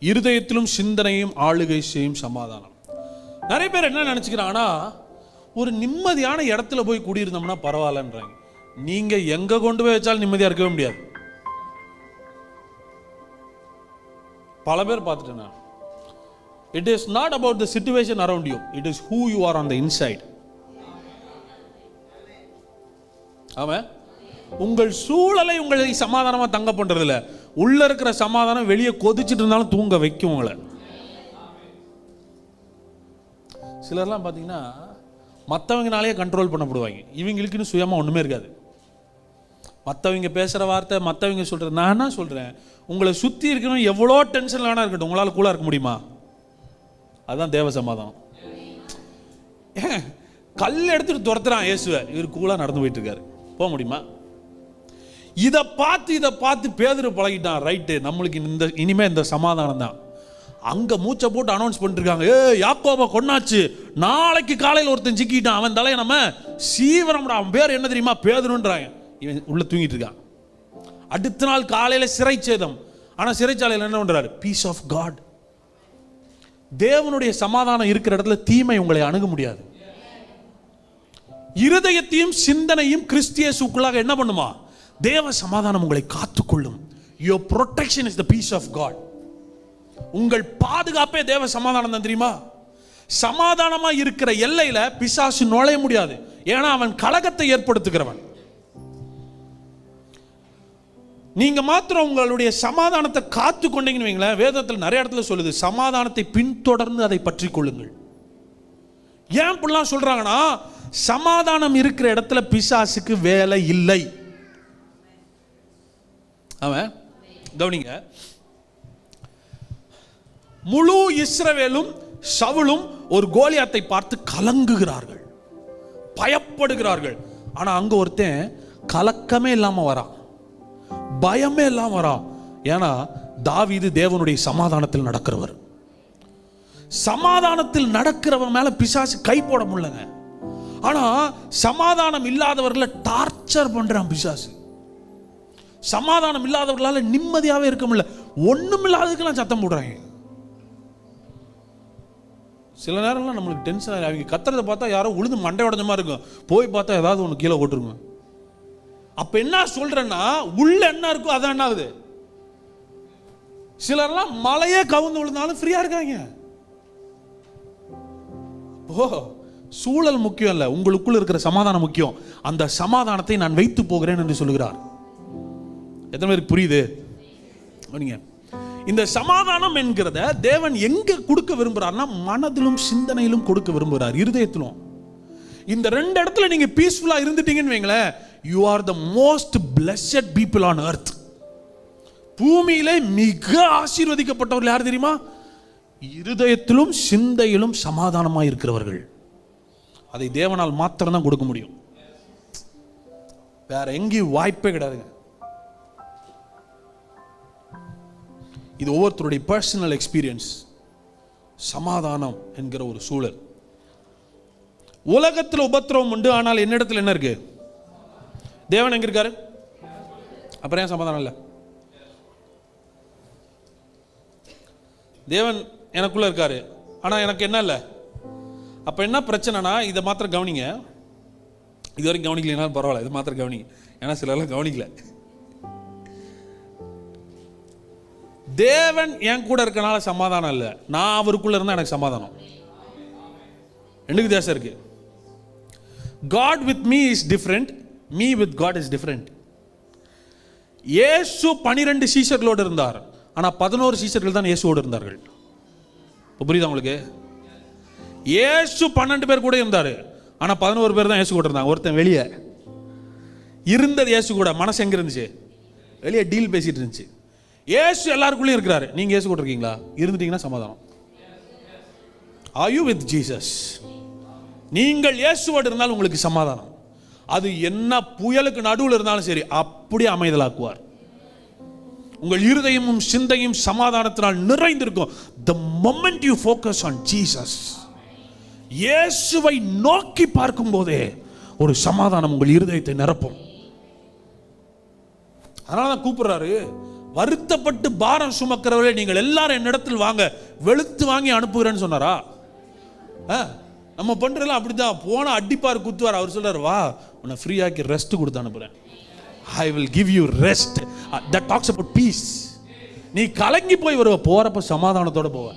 இருதயத்திலும் சிந்தனையும் ஆளுகை செய்யும் சமாதானம். நிறைய பேர் என்ன நினைச்சுக்கிறாங்கன்னா, ஒரு நிம்மதியான இடத்துல போய் குடியிருந்தோம்னா பரவாயில்லன்றாங்க. நீங்க எங்க கொண்டு போய் வச்சாலும் நிம்மதியா இருக்கவே முடியாது. பல பேர் பார்த்துட்டேன் நான். It is not about the situation around you, it is who you are on the inside. ஆமாம், உங்கள் சூழலை உங்களை சமாதானமா தங்க பண்றது இல்ல, உள்ள இருக்கிற சமாதானம் வெளியே கொதிச்சுட்டு இருந்தாலும் தூங்க வைக்கும் உங்களை. சிலர்லாம் பார்த்தீங்கன்னா மற்றவங்கனாலே கண்ட்ரோல் பண்ணப்படுவாங்க, இவங்களுக்குன்னு சுயமா ஒண்ணுமே இருக்காது. மற்றவங்க பேசுகிற வார்த்தை, மற்றவங்க சொல்கிறது. நான் என்ன சொல்கிறேன், உங்களை சுற்றி இருக்கணும் எவ்வளோ டென்ஷன் வேணா இருக்கட்டும், உங்களால் கூலாக இருக்க முடியுமா? அதுதான் தேவ சமாதானம். கல் எடுத்துட்டு துரத்துறான் இயேசுவை, இவர் கூலாக நடந்து போயிட்டு இருக்காரு, போக முடியுமா? இதை பார்த்து பேதுரு பழகிட்டான். ரைட்டு, நம்மளுக்கு இனிமே இந்த சமாதானம் தான். அங்கே மூச்சை போட்டு அனௌன்ஸ் பண்ணிட்டு இருக்காங்க, யாக்கோபை கொன்னாச்சு, நாளைக்கு காலையில் ஒருத்தன் சிக்கிட்டான், அவன் தலையை நம்ம சீவரம்டா, அவன் பேர் என்ன தெரியுமா? பேதுருன்றாங்க. இவன் உள்ள தூங்கிட்டு இருக்கான். அடுத்த நாள் காலையில் சிறைச்சேதம். ஆனால் சிறைச்சாலையில் என்ன பண்றாரு? Peace of God. தேவனுடைய சமாதானம் இருக்கிற இடத்துல தீமை உங்களை அணுக முடியாது. இருதயத்தையும் சிந்தனையும் கிறிஸ்தியேசுக்குள்ளாக என்ன பண்ணுமா? தேவ சமாதானம் உங்களை காத்துக்கொள்ளும். Your protection is the peace of God. உங்கள் பாதுகாப்பே தேவ சமாதானம் தான் தெரியுமா? சமாதானமா இருக்கிற எல்லையில பிசாசு நுழைய முடியாது. ஏன்னா அவன் கலகத்தை ஏற்படுத்துகிறவன். நீங்க மாத்திரம் உங்களுடைய சமாதானத்தை காத்து கொண்டீங்கன்னு வைங்களேன், வேதத்தில் நிறைய இடத்துல சொல்லுது, சமாதானத்தை பின்தொடர்ந்து அதை பற்றி கொள்ளுங்கள். ஏன் இப்படிலாம் சொல்றாங்கன்னா, சமாதானம் இருக்கிற இடத்துல பிசாசுக்கு வேலை இல்லை. அவன் கவனிங்க, முழு இஸ்ரவேலும் சவுலும் ஒரு கோலியாத்தை பார்த்து கலங்குகிறார்கள், பயப்படுகிறார்கள். ஆனா அங்க ஒருத்தன் கலக்கமே இல்லாம வரான், பயமே இல்லாம வரான். ஏன்னா தாவீது தேவனுடைய சமாதானத்தில் நடக்கிறவர். சமாதானத்தில் நடக்கிறவன் மேல பிசாசு கை போட முடியலங்க. ஆனா சமாதானம் இல்லாதவர்களை டார்ச்சர் பண்றான் பிசாசு. சமாதானம் இல்லாதவர்களால நிம்மதியாவே இருக்க முடியல, ஒண்ணும் இல்லாததுக்கெல்லாம் சத்தம் போடுறாங்க. சில நேரம்லாம் நம்மளுக்கு டென்ஷன் ஆகி, அவங்க கத்துறதை பார்த்தா யாரோ உழுது மண்டை உடஞ்ச மாதிரி இருக்கும், போய் பார்த்தா ஏதாவது ஒன்று கீழே போட்டுருங்க. அப்ப என்ன சொல்றேன்னா, உள்ள என்ன இருக்கோ அதான் என்ன ஆகுது. சிலர்லாம் மலையே கவுந்து விழுந்தாலும் ஃப்ரீயா இருக்காங்க. ஓ, சூழல் முக்கியம் இல்ல, உங்களுக்குள்ள இருக்கிற சமாதானம் முக்கியம். அந்த சமாதானத்தை நான் வைத்து போகிறேன் என்று சொல்லுகிறார். எத்தனை பேருக்கு புரியுது? நீங்க இந்த சமாதானம் என்கிறத தேவன் எங்க கொடுக்க விரும்புறார்னா, மனதிலும் சிந்தனையிலும் கொடுக்க விரும்புகிறார், இருதயத்திலும். இந்த ரெண்டு இடத்துல நீங்க பீஸ்ஃபுல்லா இருந்துட்டீங்கன்னு வைங்களேன், you are the most blessed people on earth. பூமியிலே மிக ஆசீர்வதிக்கப்பட்டவர்கள் யார் தெரியுமா? இருதயத்திலும் சிந்தையிலும் சமாதானமாக இருக்கிறவர்கள். அதை தேவனால் மாத்திரம் தான் கொடுக்க முடியும், வேற எங்கேயும் வாய்ப்பே கிடையாதுங்க. இது ஒவ்வொருத்தருடைய பர்சனல் எக்ஸ்பீரியன்ஸ். சமாதானம் என்கிற ஒரு சூழல். உலகத்தில் உபத்திரவம் உண்டு, ஆனால் என்னிடத்தில் என்ன இருக்கு? தேவன் எங்க இருக்காரு? அப்புறம் ஏன் சமாதானம் இல்லை? தேவன் எனக்குள்ள இருக்காரு, ஆனா எனக்கு என்ன இல்லை. அப்ப என்ன பிரச்சனைனா, இதை மாத்திரம் கவனிங்க. இது வரைக்கும் கவனிக்கலனாலும் பரவாயில்ல, இது மாத்திரம் கவனிங்க. ஏன்னா சிலர்லாம் கவனிக்கல. தேவன் என் கூட இருக்கனால சமாதானம் இல்லை, நான் அவருக்குள்ள இருந்தா எனக்கு சமாதானம். ரெண்டு வித்தியாசம் இருக்கு. God with me is different, me with God is different. இயேசு 12 சீஷர்களோடு இருந்தார், ஆனா 11 சீஷர்கள் தான் இயேசுவோடு இருந்தார்கள். புரியுதா உங்களுக்கு? இயேசு 12 பேர் கூட இருந்தாரு, ஆனா 11 பேர் தான் இயேசு கூட இருந்தாங்க. ஒருத்தன் வெளியே இருந்தது இயேசு கூட, மனசு எங்க இருந்துச்சு? வெளியே டீல் பேசிட்டு இருந்துச்சு. இயேசு எல்லாருக்குள்ளேயும் இருக்கிறாரு. நீங்க இயேசு கூட இருக்கீங்களா? இருந்துட்டீங்கன்னா சமாதானம். Are you with Jesus? நீங்கள் இயேசுவோடு இருந்தால் உங்களுக்கு சமாதானம். அது என்ன புயலுக்கு நடுவில் இருந்தாலும் சரி, அப்படியே அமைதலாக்குவார். உங்கள் இருதயமும் சிந்தையும் சமாதானத்தினால் நிறைந்திருக்கும். The moment you focus on Jesus, இயேசுவை நோக்கி பார்க்கும் போதே ஒரு சமாதானம் உங்கள் இருதயத்தை நிரப்பும். அதனாலதான் கூப்பிடுறாரு, வருத்தப்பட்டு பாரம் சுமக்கிறவர்களே நீங்கள் எல்லாரும் என்னிடத்தில் வாங்க, வெளுத்து வாங்கி அனுப்புகிறேன்னு சொன்னாரா? நம்ம பண்றதெல்லாம் அப்படிதான். போன அடிப்பார் குத்துவார். அவர் சொல்றாரு, வா உன்னை ஃப்ரீயாக்கி ரெஸ்ட் கொடுத்து அனுப்புகிறேன். I will give you rest. That talks about peace. நீ கலங்கி போய் வருவ, போகிறப்ப சமாதானத்தோட போவ.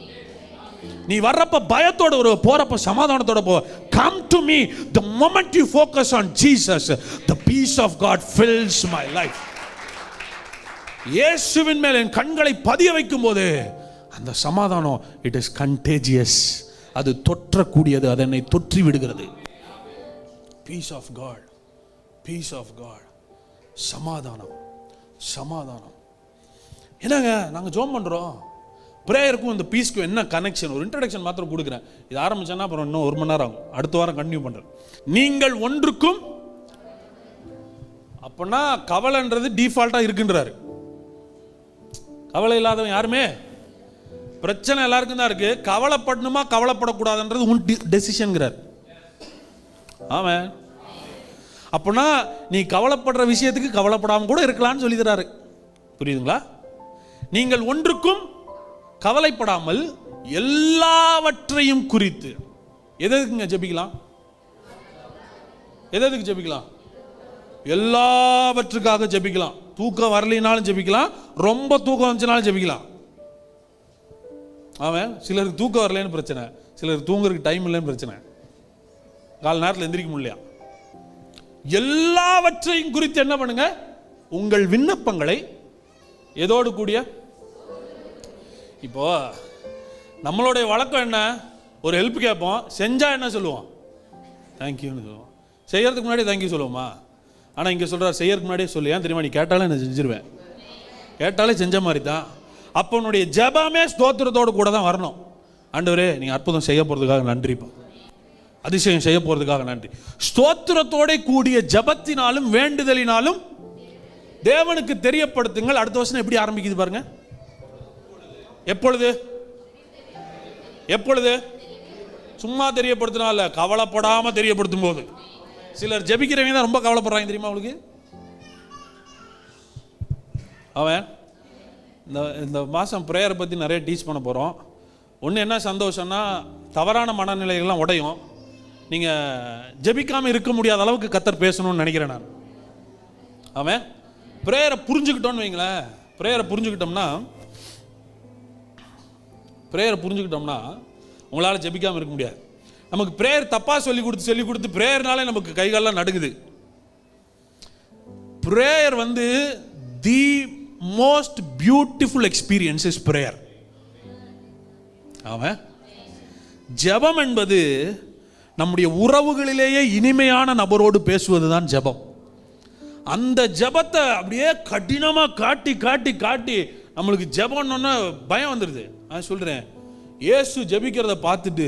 நீ வர்றப்ப பயத்தோட வருவ, போறப்ப சமாதானத்தோட போவ. Come to me. the moment you focus on Jesus, the peace of God fills my life. இயேசுவின் மேல் என் கண்களை பதிய வைக்கும் போது அந்த சமாதானம், இட் இஸ் கண்டேஜியஸ். அது தொற்றக்கூடியது, அது என்னை தொற்றி விடுகிறது. Peace of God, peace of God. சமாதானம், சமாதானம். என்னங்க நாங்கள் ஜோம் பண்ணுறோம், ப்ரேயருக்கும் இந்த பீஸ்க்கும் என்ன கனெக்ஷன்? ஒரு இன்ட்ரடக்ஷன் மாத்திரம் கொடுக்குறேன். இது ஆரம்பிச்சேன்னா அப்புறம் இன்னும் 1 மணி நேரம் ஆகும். அடுத்த வாரம் கண்டினியூ பண்ணுறேன். நீங்கள் ஒன்றுக்கும், அப்படின்னா கவலைன்றது டிஃபால்ட்டாக இருக்குன்றாரு. கவலை இல்லாதவன் யாருமே, பிரச்சனை எல்லாருக்கும் தான் இருக்கு. கவலைப்படணுமா கவலைப்படக்கூடாதுன்றது உன் டெசிஷன்ங்கிறார். ஆமாம். அப்படின்னா நீ கவலைப்படுற விஷயத்துக்கு கவலைப்படாமல் கூட இருக்கலாம்னு சொல்லி தராரு. புரியுதுங்களா? நீங்கள் ஒன்றுக்கும் கவலைப்படாமல் எல்லாவற்றையும் குறித்து. எதுக்குங்க ஜெபிக்கலாம்? எதுக்கு ஜெபிக்கலாம்? எல்லாவற்றுக்காக ஜெபிக்கலாம். தூக்கம் வரலினாலும் ஜெபிக்கலாம், ரொம்ப தூக்கம் வந்துச்சுனாலும் ஜெபிக்கலாம். ஆமாம். சிலருக்கு தூக்கம் வரலன்னு பிரச்சனை, சிலருக்கு தூங்குறதுக்கு டைம் இல்லைன்னு பிரச்சனை, கால நேரத்தில் எந்திரிக்க முடியலையா. எல்லாவற்றையும் குறித்து என்ன பண்ணுங்க? உங்கள் விண்ணப்பங்களை எதோடு கூடிய. இப்போ நம்மளுடைய வழக்கம் என்ன? ஒரு ஹெல்ப் கேட்போம், செஞ்சா என்ன சொல்லுவோம்? தேங்க்யூன்னு சொல்லுவோம். செய்யறதுக்கு முன்னாடி தேங்க்யூ சொல்லுவோமா? ஆனால் இங்கே சொல்கிறார், செய்யறதுக்கு முன்னாடியே சொல்லு. ஏன் தெரியுமா? நீ கேட்டாலே நான் செஞ்சிருவேன், கேட்டாலே செஞ்ச மாதிரி தான். அப்போ உன்னுடைய ஜெபமே ஸ்தோத்திரத்தோடு கூட தான் வரணும். ஆண்டவரே நீங்கள் அற்புதம் செய்ய போகிறதுக்காக நன்றிப்பா, அதிசயம் செய்ய போகிறதுக்காக நன்றி. ஸ்தோத்திரத்தோட கூடிய ஜபத்தினாலும் வேண்டுதலினாலும் தேவனுக்கு தெரியப்படுத்துங்கள். அடுத்த வருஷம் எப்படி ஆரம்பிக்குது பாருங்க. எப்பொழுது? எப்பொழுது? சும்மா தெரியப்படுத்தினால, கவலைப்படாம தெரியப்படுத்தும் போது. சிலர் ஜெபிக்கிறவங்க தான் ரொம்ப கவலைப்படுறாங்க தெரியுமா உங்களுக்கு? அவன் இந்த மாதம் ப்ரேயரை பற்றி நிறைய டீச் பண்ண போகிறோம். ஒன்று என்ன சந்தோஷம்னா, தவறான மனநிலைகள்லாம் உடையும். நீங்கள் ஜெபிக்காமல் இருக்க முடியாத அளவுக்கு கர்த்தர் பேசணும்னு நினைக்கிறேன் நான். அவன் ப்ரேயரை புரிஞ்சுக்கிட்டோன்னு வைங்களேன். ப்ரேயரை புரிஞ்சுக்கிட்டோம்னா உங்களால் ஜெபிக்காமல் இருக்க முடியாது. நமக்கு ப்ரேயர் தப்பாக சொல்லி கொடுத்து ப்ரேயர்னாலே நமக்கு கைகாலெலாம் நடுங்குது. ப்ரேயர் வந்து the most beautiful experience is prayer. ஆமாம். ஜெபம் என்பது நம்முடைய உறவுகளிலேயே இனிமையான நபரோடு பேசுவது தான் ஜெபம். அந்த ஜெபத்தை அப்படியே கடினமாக காட்டி நம்மளுக்கு ஜெபம்னு பயம் வந்துடுது. நான் சொல்கிறேன், இயேசு ஜெபிக்கிறத பார்த்துட்டு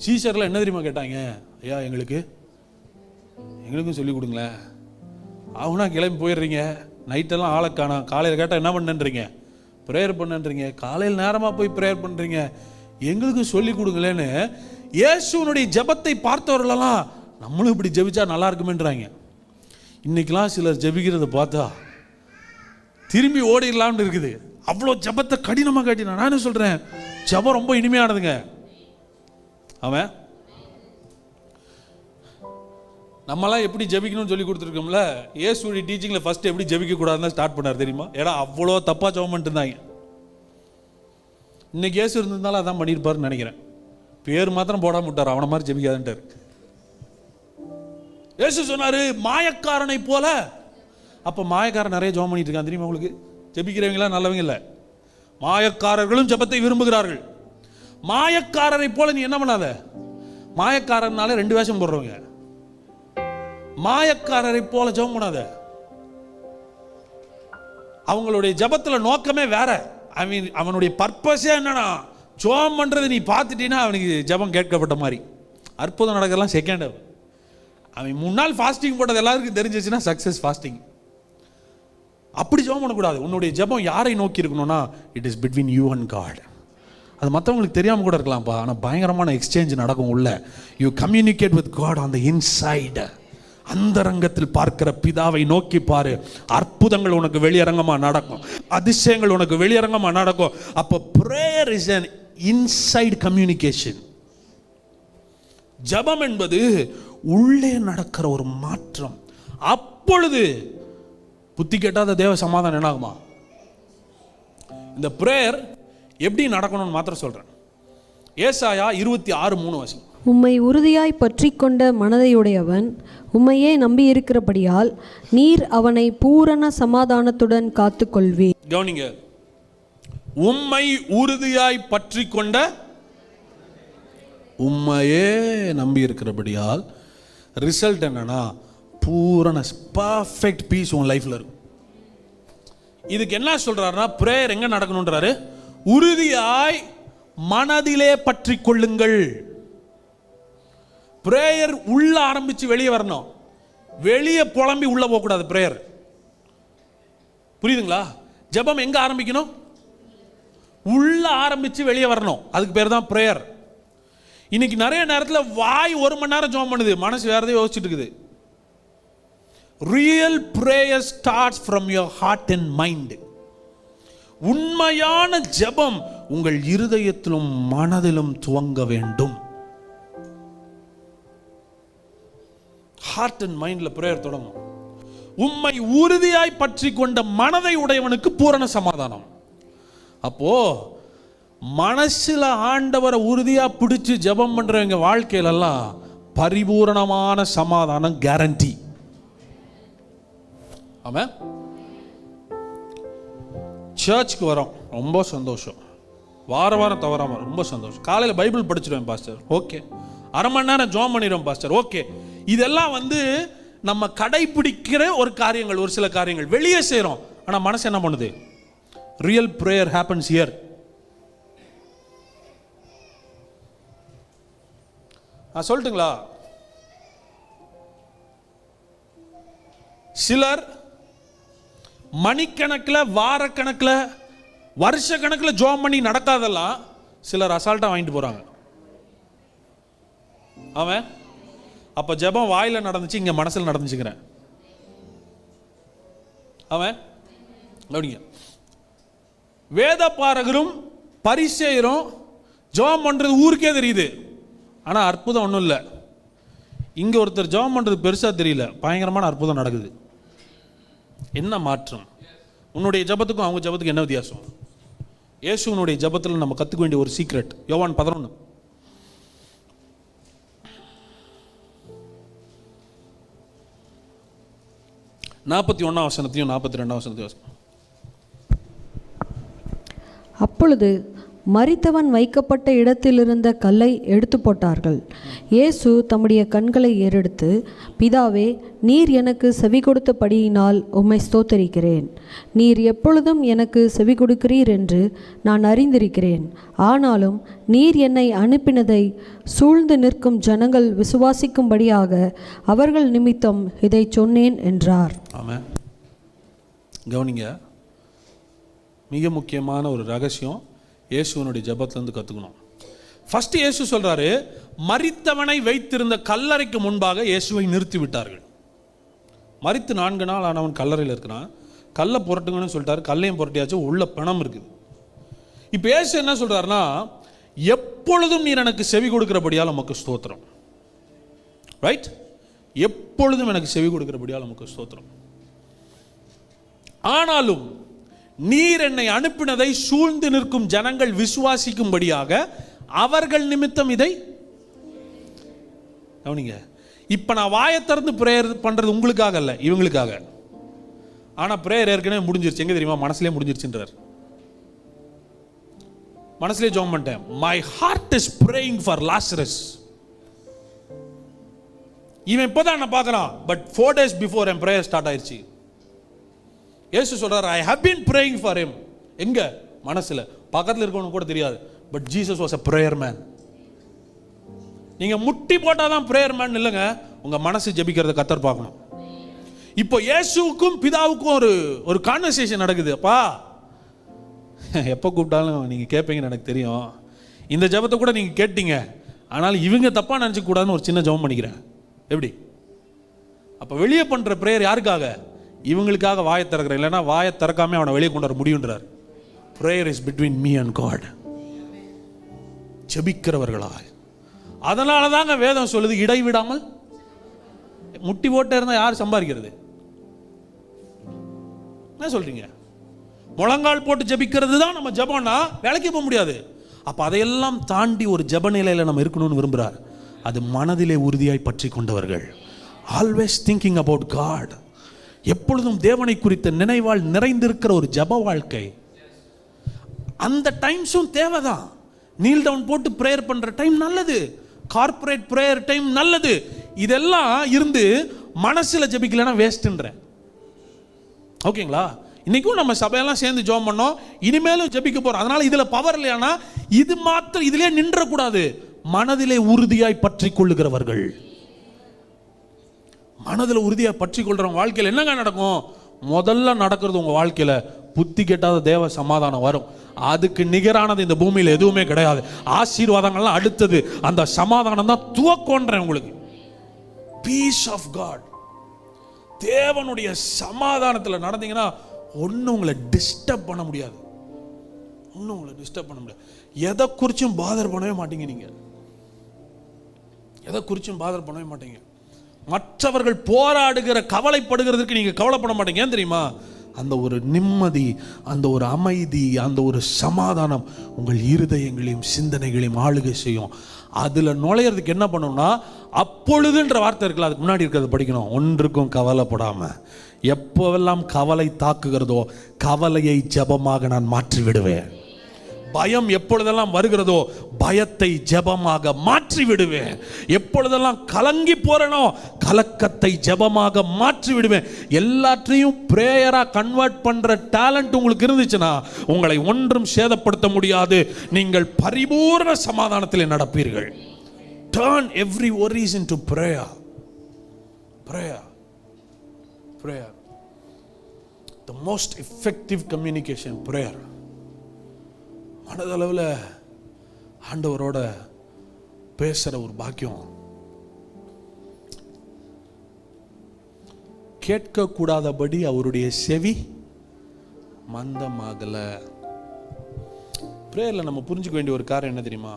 சீஷர்லாம் என்ன தெரியுமா கேட்டாங்க? ஐயா எங்களுக்கும் சொல்லி கொடுங்களேன். அவனா கிளம்பி போயிடுறீங்க, நைட்டெல்லாம் ஆளை காணோம், காலையில் கேட்டால் என்ன பண்ணுன்றீங்க? ப்ரேயர் பண்ணுன்றீங்க, காலையில் நேரமாக போய் ப்ரேயர் பண்ணுறீங்க, எங்களுக்கும் சொல்லி கொடுங்களேன்னு இயேசுனுடைய ஜெபத்தை பார்த்தவர்களெல்லாம் நம்மளும் இப்படி ஜெபிச்சா நல்லா இருக்குமேன்றாங்க. இன்னைக்கெல்லாம் சிலர் ஜெபிக்கிறத பார்த்தா திரும்பி ஓடிடலாம்னு இருக்குது. அவ்வளோ ஜெபத்தை கடினமாக காட்டினா. நான் சொல்கிறேன், ஜெபம் ரொம்ப இனிமையானதுங்க. அவன் நம்மளாம் எப்படி ஜெபிக்கணும்னு சொல்லி கொடுத்துருக்கோம்ல. இயேசுடைய டீச்சிங்கில் ஃபர்ஸ்ட் எப்படி ஜெபிக்கக்கூடாதுன்னு ஸ்டார்ட் பண்ணார் தெரியுமா? ஏன்னா அவ்வளோ தப்பாக ஜெபம் பண்ணிட்டு இருந்தாங்க. இன்னைக்கு இயேசு இருந்திருந்தாலும் அதான் பண்ணியிருப்பாருன்னு நினைக்கிறேன். பேர் மாத்திரம் போடாம விட்டார், அவனை மாதிரி ஜெபிக்காதுன்ட்டார். இயேசு சொன்னாரு மாயக்காரனை போல. அப்போ மாயக்காரன் நிறைய ஜெபம் பண்ணிட்டு இருக்கான் தெரியுமா உங்களுக்கு? ஜெபிக்கிறவங்களா நல்லவங்க இல்லை, மாயக்காரர்களும் ஜெபத்தை விரும்புகிறார்கள். மாயக்காரரை போல நீ என்ன பண்ணாத. மாயக்காரனால 2 வேஷம் போடுறவங்க. மாயக்காரரை போல ஜெபம் பண்ணாத. அவங்களுடைய ஜெபத்துல நோக்கமே வேற. அவனுடைய பர்பஸே என்னன்னா, ஜெபம் பண்றது நீ பார்த்துட்டீங்கன்னா அவனுக்கு ஜெபம் கேட்கப்பட்ட மாதிரி. அற்புதம் நடக்கலாம் செகண்ட். அவன் 3 நாள் ஃபாஸ்டிங் போட்டது எல்லாருக்கும் தெரிஞ்சிச்சுன்னா சக்சஸ் ஃபாஸ்டிங். அப்படி ஜெபம் பண்ணக்கூடாது. உன்னுடைய ஜெபம் யாரை நோக்கி இருக்கணும்னா, it is between you and God. அது மற்றவங்களுக்கு தெரியாமல் கூட இருக்கலாம்ப்பா, ஆனால் பயங்கரமான எக்ஸ்சேஞ்ச் நடக்கும் உள்ள. You communicate with God on the inside. அந்த ரங்கத்தில் பார்க்கிற பிதாவை நோக்கி பாரு. அற்புதங்கள் உனக்கு வெளியரங்கமாக நடக்கும், அதிசயங்கள் உனக்கு வெளியரங்கமாக நடக்கும். அப்போ prayer is an inside communication. ஜெபம் என்பது உள்ளே நடக்கிற ஒரு மாற்றம். அப்பொழுது புத்தி கெட்டாத தேவ சமாதானம் என்ன ஆகுமா? இந்த பிரேயர் எப்படி நடக்கணும்னு மாத்திரம் சொல்றேன். ஏசாயா 26:3 வாசி. உம்மை உறுதியாய் பற்றி கொண்ட மனதையுடையவன் உம்மையே நம்பியிருக்கிறபடியால் நீர் அவனை பூரண சமாதானத்துடன் காத்துக்கொள்வீர். கவனிங்க, உம்மை உறுதியாய் பற்றி கொண்ட, உம்மையே நம்பி இருக்கிறபடியால் ரிசல்ட் என்னன்னா பூரண பர்ஃபெக்ட் பீஸ் உன் லைஃப்ல இருக்கும். இதுக்கு என்ன சொல்றாருன்னா, பிரேயர் எங்க நடக்கணும்ன்றாரு? உறுதியாய் மனதிலே பற்றி கொள்ளுங்கள். பிரேயர் உள்ள ஆரம்பிச்சு வெளியே வரணும், வெளியே புலம்பி உள்ள போக கூடாது. பிரேயர் புரியுதுங்களா? ஜெபம் எங்க ஆரம்பிக்கணும்? உள்ள ஆரம்பிச்சு வெளியே வரணும். அதுக்கு பேர் தான் பிரேயர். இன்னைக்கு நிறைய நேரத்தில் வாய் 1 மணி நேரம் ஜெபம் பண்ணுது, மனசு வேற எதையோ யோசிச்சுட்டு இருக்குது. Real prayer starts from your heart and mind. உண்மையான ஜெபம் உங்கள் இருதயத்திலும் மனதிலும் துவங்க வேண்டும். ஹார்ட் அண்ட் மைண்ட்ல பிரேயர் தொடங்கும். உம்மை உறுதியாய் பற்றி கொண்ட மனதை உடையவனுக்கு பூரண சமாதானம். அப்போ மனசுல ஆண்டவரை உறுதியா பிடிச்சு ஜெபம் பண்றவங்க வாழ்க்கையிலெல்லாம் பரிபூரணமான சமாதானம் கேரண்டி. ஆமென். சர்ச்சுக்கு வரோம், ரொம்ப சந்தோஷம். வாரம் தவறாம ரொம்ப சந்தோஷம். காலையில் பைபிள் படிச்சிடுவேன் பாஸ்டர், ஓகே. அரை மணி நேரம் ஜெபம் பண்ணிடுவேன் பாஸ்டர், ஓகே. இதெல்லாம் நம்ம கடைபிடிக்கிற ஒரு காரியங்கள், ஒரு சில காரியங்கள் வெளியே செய்கிறோம். ஆனால் மனசு என்ன பண்ணுது? Real prayer happens here. சொல்லட்டுங்களா? சிலர் மணிக்கணக்கில், வாரக்கணக்கில், வருஷ கணக்கில் ஜெபம் பண்ணி நடக்காதெல்லாம் சிலர் அசால்ட்டாக வாங்கிட்டு போகிறாங்க. அவன் அப்போ ஜெபம் வாயில் நடந்துச்சு, இங்கே மனசில் நடந்துச்சுக்கிறேன். அவன் கவனிங்க, வேத பாரகரும் பரிசேயரும் ஜெபம் பண்ணுறது ஊருக்கே தெரியுது, ஆனால் அற்புதம் ஒன்றும் இல்லை. இங்கே ஒருத்தர் ஜெபம் பண்ணுறது பெருசாக தெரியல, பயங்கரமான அற்புதம் நடக்குது. என்ன மாற்றம்? உன்னுடைய ஜெபத்துக்கும் அவங்க ஜெபத்துக்கும் என்ன வித்தியாசம்? இயேசுனுடைய ஜெபத்தில் நம்ம கற்றுக்க வேண்டிய ஒரு சீக்ரெட். யோவான் 11 41 வசனத்தையும் 42 வசனத்தையும். அப்பொழுது மரித்தவன் வைக்கப்பட்ட இடத்திலிருந்த கல்லை எடுத்து போட்டார்கள். இயேசு தம்முடைய கண்களை ஏறெடுத்து, பிதாவே, நீர் எனக்கு செவி கொடுத்தபடியினால் உம்மை ஸ்தோத்தரிக்கிறேன். நீர் எப்பொழுதும் எனக்கு செவி கொடுக்கிறீர் என்று நான் அறிந்திருக்கிறேன். ஆனாலும் நீர் என்னை அனுப்பினதை சூழ்ந்து நிற்கும் ஜனங்கள் விசுவாசிக்கும்படியாக அவர்கள் நிமித்தம் இதை சொன்னேன் என்றார். ஆமென். கவனிங்க, மிக முக்கியமான ஒரு ரகசியம் இயேசுவனுடைய ஜெபத்திலிருந்து கற்றுக்கணும். ஃபர்ஸ்ட் இயேசு சொல்றாரு, மரித்தவனை வைத்திருந்த கல்லறைக்கு முன்பாக இயேசுவை நிறுத்தி விட்டார்கள். மரித்து 4 நாள் ஆனவன் கல்லறையில் இருக்கிறான். கல்லை புரட்டுங்கன்னு சொல்லிட்டாரு, கல்லையும் புரட்டியாச்சு, உள்ள பணம் இருக்குது. இப்போ இயேசு என்ன சொல்றாருன்னா, எப்பொழுதும் நீர் எனக்கு செவி கொடுக்கிறபடியால் உமக்கு ஸ்தோத்திரம். ரைட்? எப்பொழுதும் எனக்கு செவி கொடுக்கிறபடியால் உமக்கு ஸ்தோத்திரம். ஆனாலும் நீர் என்னை அனுப்பினதை சூழ்ந்து நிற்கும் ஜனங்கள் விசுவாசிக்கும்படியாக அவர்கள் நிமித்தம் இதை கவனிங்க. இப்ப நான் வாயை திறந்து பிரேயர் பண்றது உங்களுக்காக அல்ல, இவங்களுக்காக. ஆனா பிரேயர் ஏற்கனவே முடிஞ்சிருச்சு. எங்க தெரியுமா? மனசுலயே முடிஞ்சிருச்சுன்றார். மனசுலயே ஜெபம் பண்ணிட்டேன். My heart is praying for Lazarus. இவன் இப்பதான் என்ன பார்க்கறான், பட் 4 days பிஃபோர் என் பிரேயர் ஸ்டார்ட் ஆயிருச்சு. இயேசு சொல்றார், I have been praying for him. எங்க? மனசுல. பக்கத்தில் இருக்கவனுக்கு கூட தெரியாது, but Jesus was a prayer man. நீங்க முட்டி போட்டாதான் பிரேயர் மேன் இல்லைங்க, உங்க மனசு ஜெபிக்கிறத கத்தர் பார்க்கணும். இப்போ இயேசுவுக்கும் பிதாவுக்கும் ஒரு கான்வர்சேஷன் நடக்குது. அப்பா, எப்போ கூப்பிட்டாலும் நீங்க கேட்பீங்கன்னு எனக்கு தெரியும். இந்த ஜெபத்தை கூட நீங்க கேட்டீங்க, ஆனால் இவங்க தப்பா நினைச்சுக்க கூடாதுன்னு ஒரு சின்ன ஜெபம் பண்ணிக்கிறேன். எப்படி? அப்ப வெளியே பண்ற பிரேயர் யாருக்காக? இவங்களுக்காக வாயை திறக்கிறேன், இல்லைன்னா வாயை திறக்காம அவனை வெளியே கொண்டு வர முடியுன்றார். Prayer is between me and God. ஜெபிக்கிறவர்களாய். அதனால தாங்க வேதம் சொல்லுது, இடைவிடாமல் முட்டி போட்டே இருந்தால் யார் சம்பாதிக்கிறது? என்ன சொல்றீங்க? முழங்கால் போட்டு ஜெபிக்கிறது தான் நம்ம ஜெபம்னா வேலைக்கு போக முடியாது. அப்போ அதையெல்லாம் தாண்டி ஒரு ஜெப நிலையில் நம்ம இருக்கணும்னு விரும்புகிறார். அது மனதிலே உறுதியாய் பற்றி கொண்டவர்கள். Always thinking about God. எப்பொழுதும் தேவனை குறித்த நினைவால் நிறைந்திருக்கிற ஒரு ஜெப வாழ்க்கை. அந்த டைம்ஸும் தேவைதான். நீல் டவுன் போட்டு ப்ரேயர் பண்ணுற டைம் நல்லது, கார்ப்பரேட் ப்ரேயர் டைம் நல்லது. இதெல்லாம் இருந்து மனசில் ஜெபிக்கலைன்னா வேஸ்ட்டுன்றேன். ஓகேங்களா? இன்றைக்கும் நம்ம சபையெல்லாம் சேர்ந்து ஜெபம் பண்ணோம், இனிமேலும் ஜெபிக்க போகிறோம். அதனால் இதில் பவர் இல்லையானா இது மாத்திரம் இதிலே நின்றக்கூடாது. மனதிலே உறுதியாய் பற்றி கொள்ளுகிறவர்கள், மனதில் உறுதியாக பற்றி கொள்கிறவங்க வாழ்க்கையில் என்னங்க நடக்கும்? முதல்ல நடக்கிறது உங்கள் வாழ்க்கையில் புத்தி கெட்டாத தேவ சமாதானம் வரும். அதுக்கு நிகரானது இந்த பூமியில் எதுவுமே கிடையாது. ஆசீர்வாதங்கள்லாம் அடுத்தது. அந்த சமாதானம் தான் துவக்கம்ன்றேன் உங்களுக்கு. பீஸ் ஆஃப் காட், தேவனுடைய சமாதானத்தில் நடந்தீங்கன்னா ஒன்றும் உங்களை டிஸ்டர்ப் பண்ண முடியாது. ஒன்றும் உங்களை டிஸ்டர்ப் பண்ண முடியாது. எதை குறிச்சும் பாதர் பண்ணவே மாட்டீங்க. நீங்கள் எதை குறிச்சும் பாதர் பண்ணவே மாட்டீங்க. மற்றவர்கள் போராடுகிற கவலைப்படுகிறதுக்கு நீங்கள் கவலைப்பட மாட்டீங்க. ஏன் தெரியுமா? அந்த ஒரு நிம்மதி, அந்த ஒரு அமைதி, அந்த ஒரு சமாதானம் உங்கள் இருதயங்களையும் சிந்தனைகளையும் ஆளுகை செய்யும். அதில் நுழையிறதுக்கு என்ன பண்ணணும்னா, அப்பொழுதுன்ற வார்த்தை இருக்குல்ல, அதுக்கு முன்னாடி இருக்கிறத படிக்கணும். ஒன்றுக்கும் கவலைப்படாமல். எப்போவெல்லாம் கவலை தாக்குகிறதோ கவலையை ஜெபமாக நான் மாற்றி விடுவேன். பயம் எப்பொழுதெல்லாம் வருகிறதோ பயத்தை ஜெபமாக மாற்றி விடுவேன். எப்பொழுதெல்லாம் கலங்கி போறேனோ கலக்கத்தை ஜெபமாக மாற்றி விடுவேன். எல்லாத்தையும் பிரேயரா கன்வெர்ட் பண்ற டேலண்ட் உங்களுக்கு இருந்துச்சுன்னா உங்களை ஒன்றும் சேதப்படுத்த முடியாது. நீங்கள் பரிபூர்ண சமாதானத்தில் நடப்பீர்கள். Turn every worries into prayer. Prayer. Prayer. The most effective communication, prayer. மனதளவில் ஆண்டவரோட பேசுகிற ஒரு பாக்கியம். கேட்கக்கூடாதபடி அவருடைய செவி மந்தமாகல. பிரேயரில் நம்ம புரிஞ்சுக்க வேண்டிய ஒரு காரியம் என்ன தெரியுமா?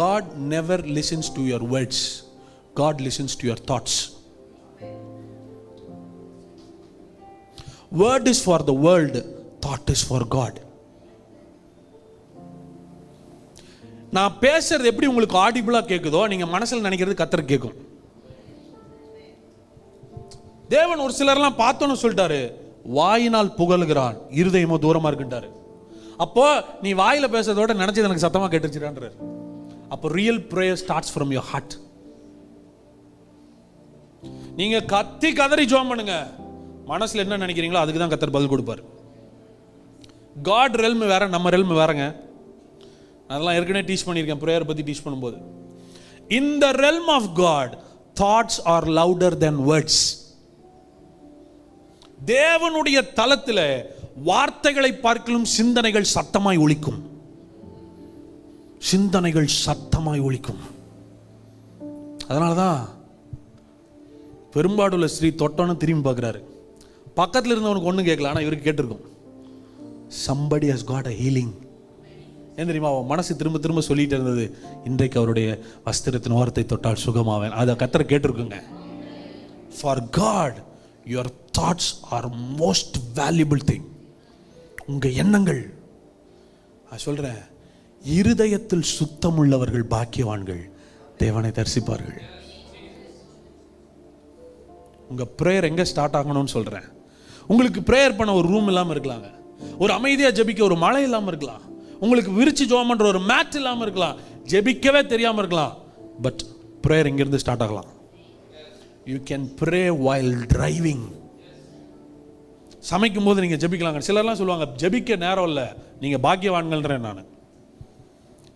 God never listens to your words. God listens to your thoughts. Word is for the world, thought is for God. நான் பேசுறது எப்படி உங்களுக்கு ஆடிபிளா கேட்குதோ நீங்க மனசில் நினைக்கிறது கர்த்தருக்கு கேட்கும். தேவன் ஒரு சிலர்லாம் பார்த்தோன்னு சொல்லிட்டாரு, வாயினால் புகழுகிறான் இருதயமோ தூரமா இருக்குன்றாரு. அப்போ நீ வாயில பேசுறதோட நினைச்சது எனக்கு சத்தமா கேட்டுச்சுடான்றாரு. அப்போ real prayer starts from your heart. நீங்க கத்தி கதறி ஜெபம் பண்ணுங்க, மனசுல என்ன நினைக்கிறீங்களோ அதுக்கு தான் கர்த்தர் பதில் கொடுப்பார். காட் ரெல்ம் வேற, நம்ம ரெல்ம் வேறங்க. அதெல்லாம் ஏற்கனவே டீச் பண்ணியிருக்கேன் பிரேயர் பற்றி டீச் பண்ணும்போது. In the realm of God, thoughts are louder than words. தேவனுடைய தலத்தில் வார்த்தைகளை பார்க்கலும் சிந்தனைகள் சத்தமாய் ஒலிக்கும். சிந்தனைகள் சத்தமாய் ஒலிக்கும். அதனாலதான் பெரும்பாடுள்ள ஸ்ரீ தொட்டோன்னு திரும்பி பார்க்குறாரு. பக்கத்தில் இருந்தவனுக்கு ஒன்றும் கேட்கல, ஆனால் இவருக்கு கேட்டிருக்கும். Somebody has got a healing. ஏன் தெரியுமா? அவன் மனசு திரும்ப திரும்ப சொல்லிட்டு இருந்தது, இன்றைக்கு அவருடைய வஸ்திரத்தின் ஓரத்தை தொட்டால் சுகமாவேன். அதை கர்த்தர் கேட்டிருக்குங்க. For God, your thoughts are most valuable thing. உங்க எண்ணங்கள், நான் சொல்றேன், இருதயத்தில் சுத்தமுள்ளவர்கள் பாக்கியவான்கள், தேவனை தரிசிப்பார்கள். உங்க பிரேயர் எங்க ஸ்டார்ட் ஆகணும்னு சொல்றேன். உங்களுக்கு பிரேயர் பண்ண ஒரு ரூம் இல்லாமல் இருக்கலாங்க, ஒரு அமைதியா ஜெபிக்க ஒரு மழை இல்லாமல் இருக்கலாம், உங்களுக்கு விரிச்சு ஜெபம் பண்ற ஒரு மேட் இல்லாமல் இருக்கலாம், ஜெபிக்கவே தெரியாமல் இருக்கலாம். பட் பிரேயர் எங்கிருந்து ஸ்டார்ட் ஆகலாம்? You can pray while driving. சமைக்கும் போது நீங்க ஜெபிக்கலாங்க. சிலர்லாம் சொல்லுவாங்க ஜெபிக்க நேரம் இல்லை, நீங்க பாக்கியவான்கள்ன்றேன் நான்.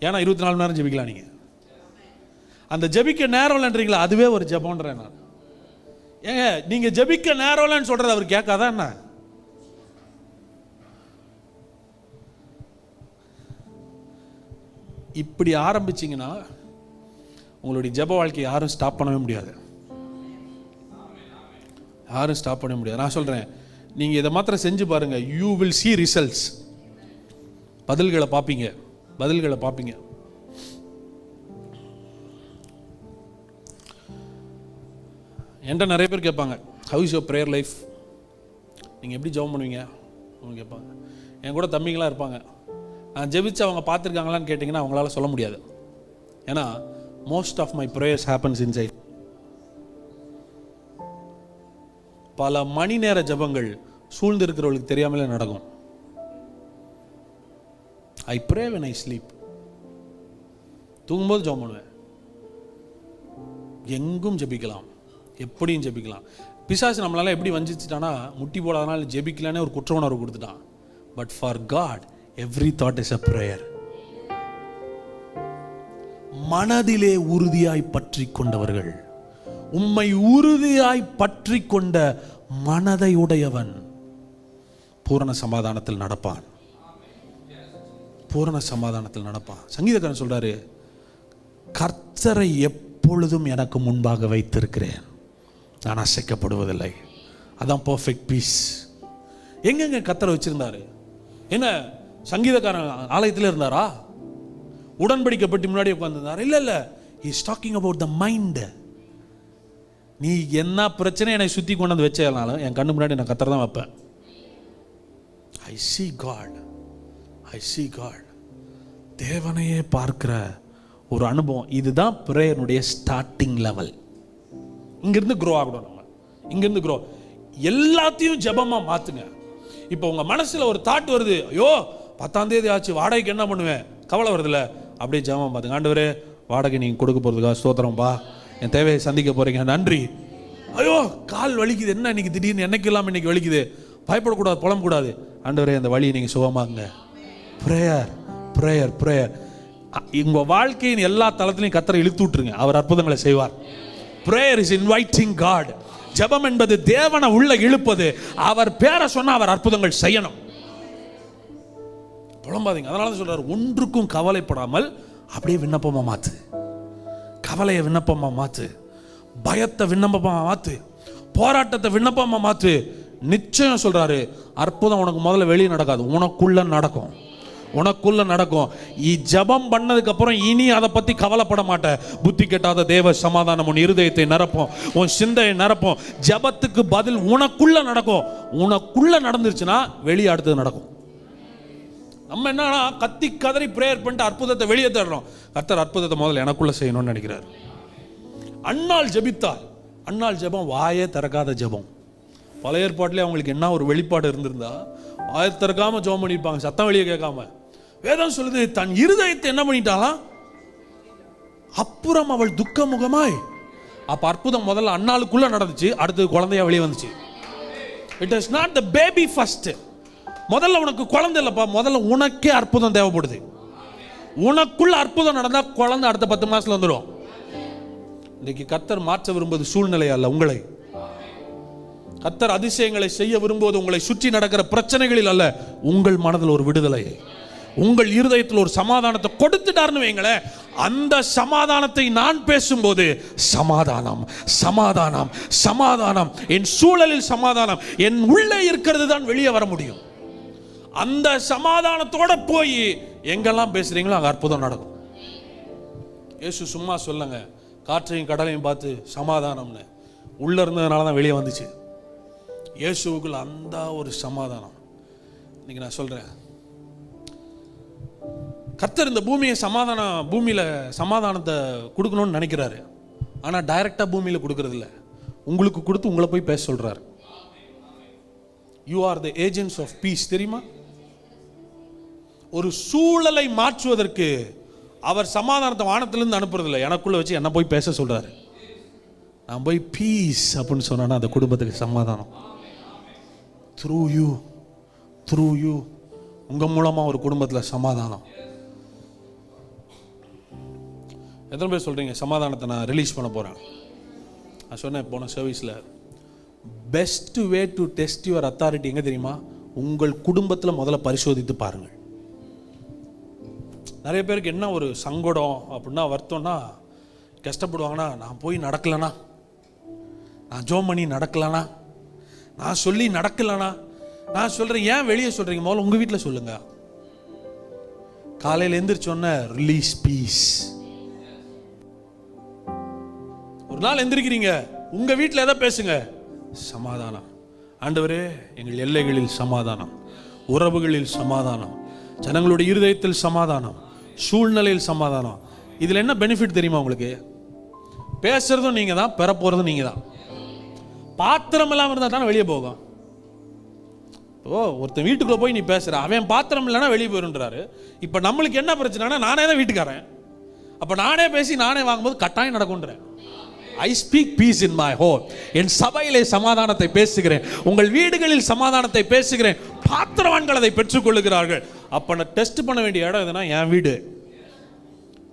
ஏன்னா 24 மணி நேரம் ஜெபிக்கலாம் நீங்க. அந்த ஜெபிக்க நேரம் இல்லைன்றீங்களா, அதுவே ஒரு ஜெபம்ன்றேன் நான். ஏங்க நீங்க ஜெபிக்க நேரம் இல்லைன்னு சொல்றது அவர் கேட்காதா என்ன? இப்படி ஆரம்பிச்சிங்கன்னா உங்களுடைய ஜெப வாழ்க்கை யாரும் ஸ்டாப் பண்ணவே முடியாது. யாரும் ஸ்டாப் பண்ண முடியாது. நான் சொல்றேன், நீங்க இதை மாத்திரம் செஞ்சு பாருங்க, யூ வில் see results. பதில்களை பார்ப்பீங்க, பதில்களை பார்ப்பீங்க. என்கிட்ட நிறைய பேர் கேட்பாங்க, how is your prayer life, நீங்கள் எப்படி ஜெபம் பண்ணுவீங்க அவங்க கேட்பாங்க. என் கூட தம்பிங்களாம் இருப்பாங்க. நான் ஜெபிச்சு அவங்க பார்த்துருக்காங்களான்னு கேட்டிங்கன்னா அவங்களால சொல்ல முடியாது. ஏன்னா most of my prayers happens inside. பல மணி நேர ஜெபங்கள் சூழ்ந்து இருக்கிறவர்களுக்கு தெரியாமலே நடக்கும். I pray when I sleep. தூங்கும்போது ஜெபம் பண்ணுவேன். எங்கும் ஜெபிக்கலாம், எப்படியும் ஜெபிக்கலாம். பிசாசு நம்மளால எப்படி வஞ்சிச்சுட்டானா, முட்டி போடாதனால ஜெபிக்கலானே ஒரு குற்ற உணர்வு கொடுத்துட்டான். But for God every thought is a prayer. மனதிலே உறுதியாய் பற்றி கொண்டவர்கள், உம்மை உறுதியாய் பற்றி கொண்ட மனதை உடையவன் பூரண சமாதானத்தில் நடப்பான். பூரண சமாதானத்தில் நடப்பான். சங்கீதக்காரன் சொல்றாரு, கர்த்தரை எப்பொழுதும் எனக்கு முன்பாக வைத்திருக்கிறேன், நான் அசைக்கப்படுவதில்லை. அதான் பர்ஃபெக்ட் பீஸ். எங்கெங்க கர்த்தரை வச்சிருந்தாரு? என்ன சங்கீதக்காரன் ஆலயத்தில் இருந்தாரா? உடன்படிக்கை பெட்டி முன்னாடி உட்கார்ந்திருந்தாரா? இல்ல, he is talking about the mind. நீ என்ன பிரச்சனை என்னை சுத்தி கொண்டு வந்து வச்சாலும் என் கண்ணு முன்னாடி நான் கர்த்தரை தான் வைப்பேன். I see God. I see God. தேவனையே பார்க்கிற ஒரு அனுபவம். இதுதான் பிரேயருடைய ஸ்டார்டிங் லெவல். இங்கிருந்து க்ரோ ஆகணும். நம்ம இங்கிருந்து க்ரோ, எல்லாத்தையும் ஜெபமா மாத்துங்க. இப்போ உங்க மனசுல ஒரு தாட் வருது, ஐயோ 10ஆம் தேதி ஆச்சு, வாடகைக்கு என்ன பண்ணுவேன், கவலை வருதுல்ல, அப்படியே ஜெபமா பார்த்துங்க. ஆண்டவரே, வாடகை நீங்க கொடுக்க போறதுக்கா ஸ்தோத்திரம்பா, என் தேவையை சந்திக்க போறீங்க, நன்றி. ஐயோ கால் வலிக்குது, என்ன இன்னைக்கு திடீர்னு என்னைக்கு இல்லாமல் இன்னைக்கு வலிக்குது, பயப்படக்கூடாது, புலம்பக்கூடாது. ஆண்டவரே அந்த வழியை நீங்க சுகமாக்குங்க. Prayer prayer prayer. உங்க வாழ்க்கையின் எல்லா தளத்திலையும் கர்த்தரை இழுத்து விட்டுருங்க, அவர் அற்புதங்களை செய்வார். Prayer is inviting God. ஜெபம் என்பது தேவனை உள்ள இழுப்பது. அவர் பேரை சொன்னா அவர் அற்புதங்கள் செய்யணும். புலம்பாதீங்க. அதனால தான் சொல்றாரு, ஒன்றுக்கும் கவலைப்படாமல் அப்படியே விண்ணப்பமா மாத்து. கவலையை விண்ணப்பமா மாத்து, பயத்தை விண்ணப்பமா மாத்து, போராட்டத்தை விண்ணப்பமா மாத்து. நிச்சயம் சொல்றாரு, அற்புதம் உனக்கு முதல்ல வெளியே நடக்காது, உனக்குள்ள நடக்கும். உனக்குள்ள நடக்கும். ஜெபம் பண்ணதுக்கு அப்புறம் இனி அதை பத்தி கவலைப்பட மாட்டேன். புத்தி கெட்டாத தேவ சமாதானம் உன் இருதயத்தை நிரப்பும், உன் சிந்தையை நிரப்பும். ஜெபத்துக்கு பதில் உனக்குள்ள நடக்கும். உனக்குள்ள நடந்துருச்சுன்னா வெளியே அடுத்தது நடக்கும். நம்ம என்னன்னா கத்தி கதறி பிரேயர் பண்ணிட்டு அற்புதத்தை வெளியே தர்றோம். கர்த்தர் அற்புதத்தை முதல்ல எனக்குள்ள செய்யணும்னு நினைக்கிறார். அன்னாள் ஜெபித்தாள். அன்னாள் ஜெபம் வாயே திறக்காத ஜெபம். பழைய ஏற்பாட்டிலே அவங்களுக்கு என்ன ஒரு வெளிப்பாடு இருந்திருந்தா, வாயை திறக்காம ஜெபம் பண்ணியிருப்பாங்க, சத்தம் வெளியே கேட்காம. வேதம் சொல்லுது, தன் இருதயத்தை என்ன பண்ணிட்டாலாம், அப்புறம் அவள் துக்க முகமாய். அப்ப அற்புதம் முதல்ல அன்னாளுக்குள்ள நடந்துச்சு, அடுத்தது குழந்தையா வெளியே வந்துச்சு. It is not the baby first. முதல்ல உனக்கு குழந்தை இல்லப்பா, முதல்ல உனக்கே அற்புதம் தேவைப்படுது. உனக்குள்ள அற்புதம் நடந்தா குழந்தை அடுத்த 10 மாசத்துல வந்துடும். இன்னைக்கு கர்த்தர் மாற்ற விரும்புவது சூழ்நிலை அல்ல, உங்களை. கர்த்தர் அதிசயங்களை செய்ய விரும்புவது உங்களை சுற்றி நடக்கிற பிரச்சனைகளில் அல்ல, உங்கள் மனதில் ஒரு விடுதலை, உங்கள் இருதயத்தில் ஒரு சமாதானத்தை கொடுத்துட்டார்னு வைங்களேன். அந்த சமாதானத்தை நான் பேசும்போது சமாதானம் சமாதானம் சமாதானம், என் சூழலில் சமாதானம், என் உள்ளே இருக்கிறது தான் வெளியே வர முடியும். அந்த சமாதானத்தோட போய் எங்கெல்லாம் பேசுறீங்களோ அங்க அற்புதம் நடக்கும். இயேசு சும்மா சொல்லுங்க, காற்றையும் கடலையும் பார்த்து சமாதானம்னு உள்ள இருந்ததுனால தான் வெளியே வந்துச்சு. இயேசுவுக்குள்ள அந்த ஒரு சமாதானம். இன்னைக்கு நான் சொல்றேன், கர்த்தர் இந்த பூமியில சமாதானத்தை கொடுக்கணும்னு நினைக்கிறாரு. ஆனா டைரக்டா பூமியில கொடுக்கறது இல்ல, உங்களுக்கு கொடுத்து உங்களை போய் பேச சொல்றாரு. You are the agents of peace. தெரியுமா? ஒரு சூழலை மாற்றுவதற்கு அவர் சமாதானத்தை வானத்திலிருந்து அனுப்புறதில்லை, எனக்குள்ள வச்சு என்ன போய் பேச சொல்றாரு. நான் போய் பீஸ் அப்படின்னு சொன்னா அந்த குடும்பத்துக்கு சமாதானம். த்ரூ யூ உங்க மூலமா ஒரு குடும்பத்தில் சமாதானம். எத்தனை பேர் சொல்றீங்க சமாதானத்தை நான் ரிலீஸ் பண்ண போறேன்? நான் சொன்னேன் போன சர்வீஸ்ல, best way to test your authority எங்க தெரியுமா? உங்கள் குடும்பத்தில் முதல்ல பரிசோதித்து பாருங்கள். நிறைய பேருக்கு என்ன ஒரு சங்கடம் அப்படின்னா, வருத்தம்னா, கஷ்டப்படுவாங்கன்னா, நான் போய் நடக்கலனா, நான் ஜோம் பண்ணி நடக்கலனா, நான் சொல்லி நடக்கலனா. நான் சொல்றேன், ஏன் வெளியே சொல்றீங்க? முதல்ல உங்க வீட்டில் சொல்லுங்க. காலையில் எந்திரிச்சோன்ன ரிலீஸ் பீஸ். ஒரு நாள் எந்திரிக்கிறீங்க, உங்க வீட்டில் எதை பேசுங்க? சமாதானம். ஆண்டவரே, எங்கள் எல்லைகளில் சமாதானம், உறவுகளில் சமாதானம், ஜனங்களுடைய இருதயத்தில் சமாதானம், சூழ்நிலையில் சமாதானம். இதில் என்ன பெனிஃபிட் தெரியுமா உங்களுக்கு? பேசுறதும் நீங்க தான், பெற போறதும் நீங்க தான். பாத்திரம் இல்லாமல் இருந்தால் தானே வெளியே போகும். ஓ, ஒருத்தன் வீட்டுக்குள்ள போய் நீ பேசுற, அவன் பாத்திரம் இல்லைன்னா வெளியே போயிருன்றாரு. இப்போ நம்மளுக்கு என்ன பிரச்சனைனா, நானே தான் வீட்டுக்காரன், அப்போ நானே பேசி நானே வாங்கும்போது கட்டாயம் நடக்கும்ன்றேன். I speak peace in my home. என் சபையிலே சமாதானத்தை பேசுகிறேன், உங்கள் வீடுகளில் சமாதானத்தை பேசுகிறேன். பாத்திரவான்கள் அதை பெற்றுக்கொள்ளுகிறார்கள். அப்போ நான் டெஸ்ட் பண்ண வேண்டிய இடம் எதுனா என் வீடு.